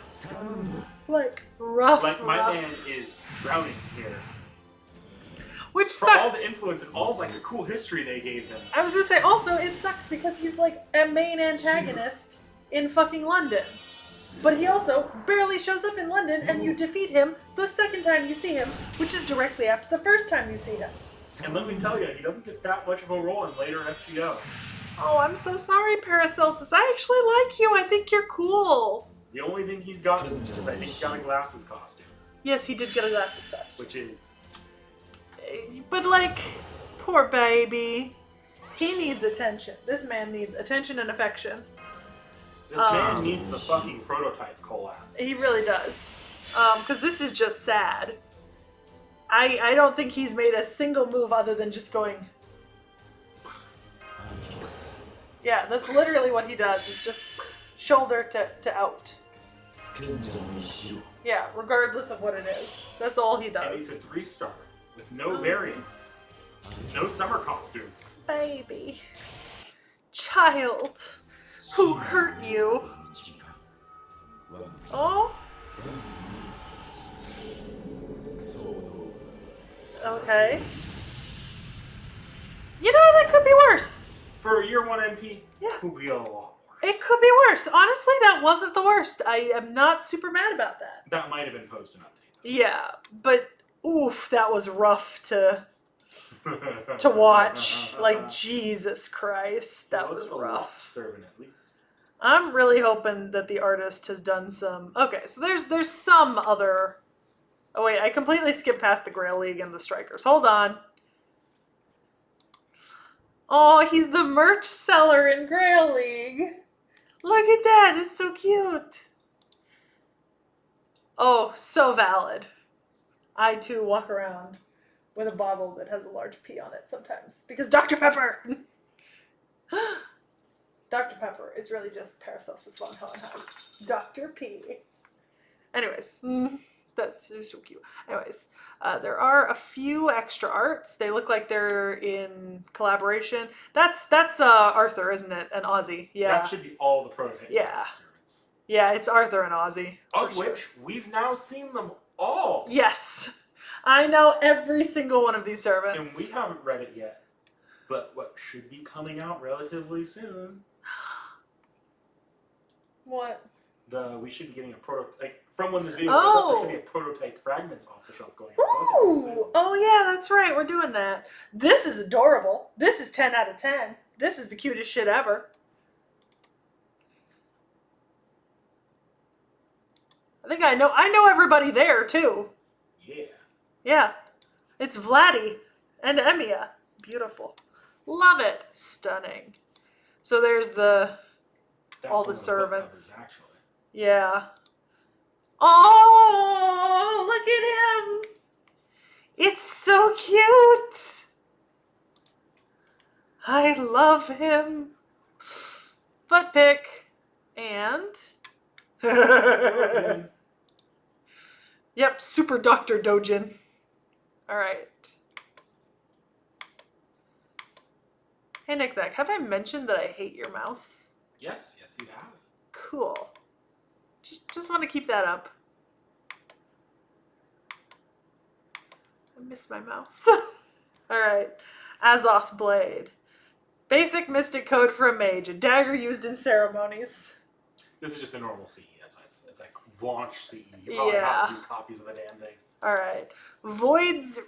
Speaker 3: Like, rough.
Speaker 2: Like my man is drowning here.
Speaker 3: Which
Speaker 2: For
Speaker 3: sucks.
Speaker 2: all the influence and all like the cool history they gave him.
Speaker 3: I was gonna say, also, it sucks because he's like a main antagonist in fucking London. But he also barely shows up in London, and you defeat him the second time you see him, which is directly after the first time you see him.
Speaker 2: And let me tell you, he doesn't get that much of a role in later FGO.
Speaker 3: Oh, I'm so sorry, Paracelsus. I actually like you. I think you're cool.
Speaker 2: The only thing he's gotten is I think he got a glasses costume.
Speaker 3: Yes, he did get a glasses costume.
Speaker 2: Which is...
Speaker 3: But like, poor baby. He needs attention. This man needs attention and affection.
Speaker 2: This man needs the fucking prototype collab.
Speaker 3: He really does. Because this is just sad. I don't think he's made a single move other than just going... Yeah, that's literally what he does, is just shoulder to out. Yeah, regardless of what it is. That's all he
Speaker 2: And he's a
Speaker 3: does.
Speaker 2: 3-star with no variants. No summer costumes.
Speaker 3: Baby. Child. Who hurt you? Oh? Okay. You know, that could be worse.
Speaker 2: For a year 1 MP,
Speaker 3: Yeah.
Speaker 2: could be a lot worse.
Speaker 3: It could be worse. Honestly, that wasn't the worst. I am not super mad about that.
Speaker 2: That might have been post an update.
Speaker 3: Yeah, but oof, that was rough to watch. Like, Jesus Christ, that was
Speaker 2: a
Speaker 3: rough.
Speaker 2: loft servant at least.
Speaker 3: I'm really hoping that the artist has done some... Okay, so there's some other... Oh wait, I completely skipped past the Grail League and the Strikers. Hold on. Oh, he's the merch seller in Grail League. Look at that, it's so cute. Oh, so valid. I too walk around with a bottle that has a large P on it sometimes. Because Dr. Pepper! Dr. Pepper is really just Paracelsus von Hohenheim. Dr. P. Anyways, that's so cute. Anyways, there are a few extra arts. They look like they're in collaboration. That's Arthur, isn't it? And Ozzy. Yeah.
Speaker 2: That should be all the prototype servants.
Speaker 3: Yeah, it's Arthur and Ozzy.
Speaker 2: Of which we've now seen them all.
Speaker 3: Yes. I know every single one of these servants.
Speaker 2: And we haven't read it yet. But what should be coming out relatively soon.
Speaker 3: What?
Speaker 2: We should be getting a prototype. From when this video goes up, there should be a prototype fragments off the shelf going out relatively soon.
Speaker 3: Ooh! Oh yeah, that's right. We're doing that. This is adorable. This is 10 out of 10. This is the cutest shit ever. I think I know everybody there too.
Speaker 2: Yeah.
Speaker 3: Yeah. It's Vladdy and Emiya. Beautiful. Love it. Stunning. So there's the
Speaker 2: That's
Speaker 1: all
Speaker 2: one
Speaker 1: the
Speaker 2: of book
Speaker 1: servants.
Speaker 2: covers, actually.
Speaker 1: Yeah. Oh, look at him. It's so cute. I love him. Butt pick. And... Yep, Super Dr. Dojin. Alright. Hey, Nick, have I mentioned that I hate your mouse?
Speaker 2: Yes, you have.
Speaker 1: Cool. Just want to keep that up. I miss my mouse. Alright. Azoth Blade. Basic mystic code for a mage. A dagger used in ceremonies.
Speaker 2: This is just a normal CE. It's like launch CE. You probably have a few copies of the damn thing.
Speaker 1: Alright. Void's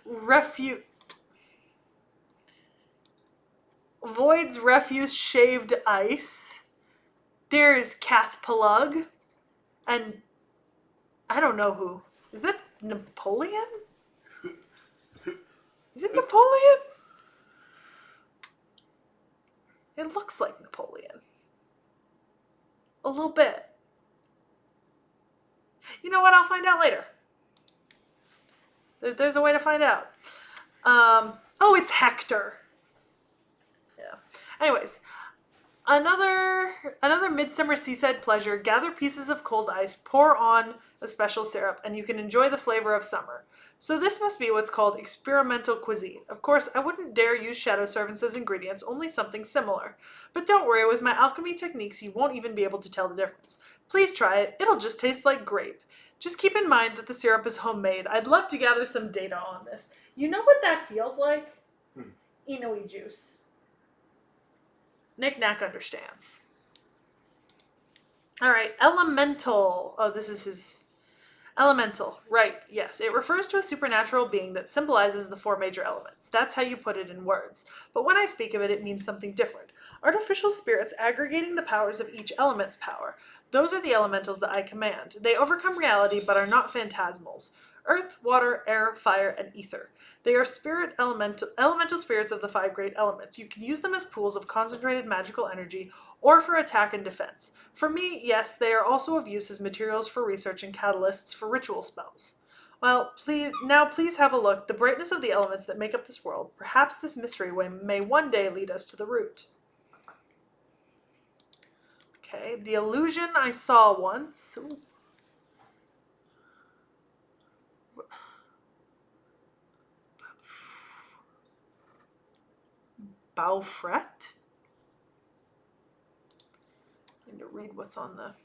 Speaker 1: refuse shaved ice. There's Cath Palug. And I don't know who. Is that Napoleon? Is it Napoleon? It looks like Napoleon. A little bit. You know what? I'll find out later. There's a way to find out. Oh, it's Hector. Yeah. Anyways, another midsummer seaside pleasure. Gather pieces of cold ice, pour on a special syrup, and you can enjoy the flavor of summer. So this must be what's called experimental cuisine. Of course, I wouldn't dare use shadow servants as ingredients, only something similar. But don't worry, with my alchemy techniques, you won't even be able to tell the difference. Please try it. It'll just taste like grape. Just keep in mind that the syrup is homemade. I'd love to gather some data on this. You know what that feels like? Inui juice. Nick Nack understands. Alright, elemental. Oh, this is his... Elemental. Right, yes. It refers to a supernatural being that symbolizes the 4 major elements. That's how you put it in words. But when I speak of it, it means something different. Artificial spirits aggregating the powers of each element's power. Those are the elementals that I command. They overcome reality, but are not phantasmals. Earth, water, air, fire, and ether. They are elemental spirits of the 5 great elements. You can use them as pools of concentrated magical energy or for attack and defense. For me, yes, they are also of use as materials for research and catalysts for ritual spells. Well, please have a look. The brightness of the elements that make up this world. Perhaps this mystery may one day lead us to the root. Okay, the illusion I saw once. Ooh. Baufret? I need to read what's on the...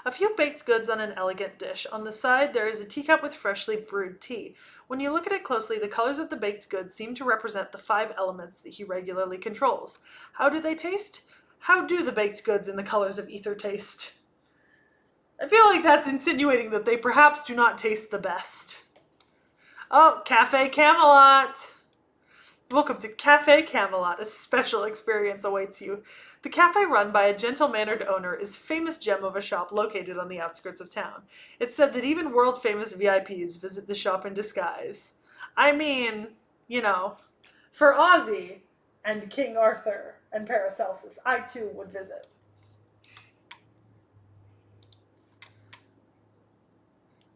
Speaker 1: A few baked goods on an elegant dish. On the side, there is a teacup with freshly brewed tea. When you look at it closely, the colors of the baked goods seem to represent the 5 elements that he regularly controls. How do they taste? How do the baked goods in the colors of ether taste? I feel like that's insinuating that they perhaps do not taste the best. Oh, Cafe Camelot! Welcome to Cafe Camelot. A special experience awaits you. The cafe, run by a gentle-mannered owner, is a famous gem of a shop located on the outskirts of town. It's said that even world-famous VIPs visit the shop in disguise. I mean, you know, for Ozzy and King Arthur and Paracelsus, I too would visit.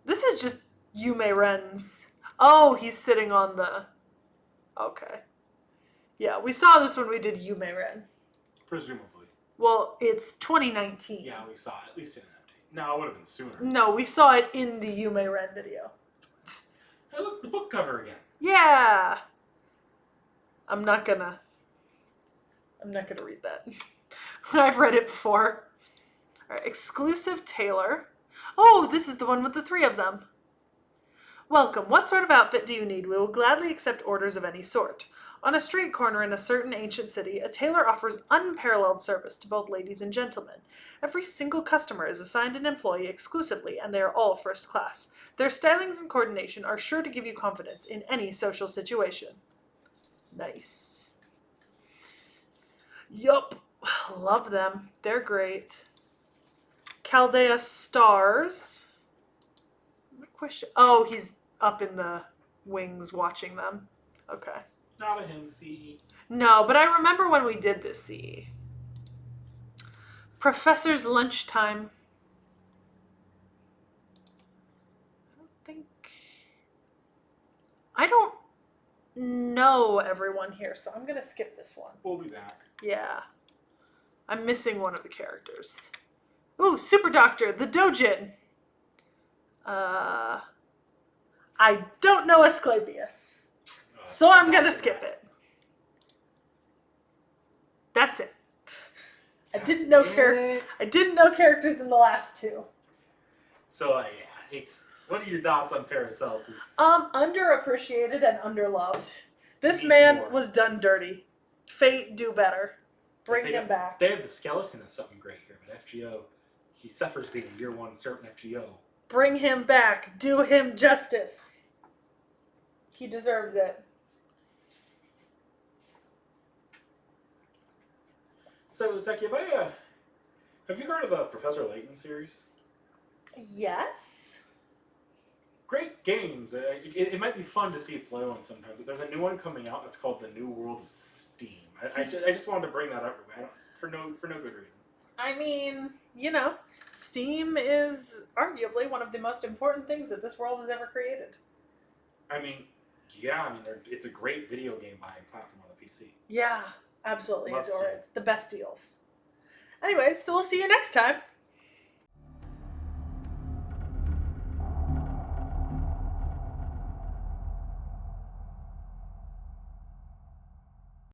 Speaker 1: This is just Yume Ren's. Oh, he's sitting on the... Okay. Yeah, we saw this when we did Yume Ren.
Speaker 2: Presumably.
Speaker 1: Well, it's 2019.
Speaker 2: Yeah, we saw it, at least in an update. No, it would have been sooner.
Speaker 1: No, we saw it in the Yume Ren video.
Speaker 2: Hey, look, the book cover again.
Speaker 1: Yeah! I'm not gonna read that. I've read it before. Alright, exclusive tailor. Oh, this is the one with the 3 of them. Welcome. What sort of outfit do you need? We will gladly accept orders of any sort. On a street corner in a certain ancient city, a tailor offers unparalleled service to both ladies and gentlemen. Every single customer is assigned an employee exclusively, and they are all first class. Their stylings and coordination are sure to give you confidence in any social situation. Nice. Yup. Love them. They're great. Chaldea Stars. Question. Oh, he's up in the wings watching them. Okay.
Speaker 2: Not a him, CE.
Speaker 1: No, but I remember when we did this CE. Professor's lunchtime. I don't know everyone here, so I'm gonna skip this one.
Speaker 2: We'll be back.
Speaker 1: Yeah. I'm missing one of the characters. Ooh, Super Doctor, the Dojin. I don't know Asclepius, so I'm gonna skip it. That's it. I didn't know characters in the last two.
Speaker 2: So yeah, what are your thoughts on Paracelsus?
Speaker 1: Underappreciated and underloved. This man was done dirty. Fate, do better. Bring him back.
Speaker 2: They have the skeleton of something great here, but FGO, he suffers being a year one servant FGO.
Speaker 1: Bring him back. Do him justice. He deserves it.
Speaker 2: So, Sekhie, have you heard of the Professor Layton series?
Speaker 1: Yes.
Speaker 2: Great games. It might be fun to see it play one sometimes. There's a new one coming out that's called The New World of Steam. I just wanted to bring that up for no good reason.
Speaker 1: I mean, Steam is arguably one of the most important things that this world has ever created.
Speaker 2: It's a great video game buying platform on the PC.
Speaker 1: Yeah, absolutely
Speaker 2: Love
Speaker 1: adore
Speaker 2: Steam.
Speaker 1: it. The best deals. Anyway, so we'll see you next time.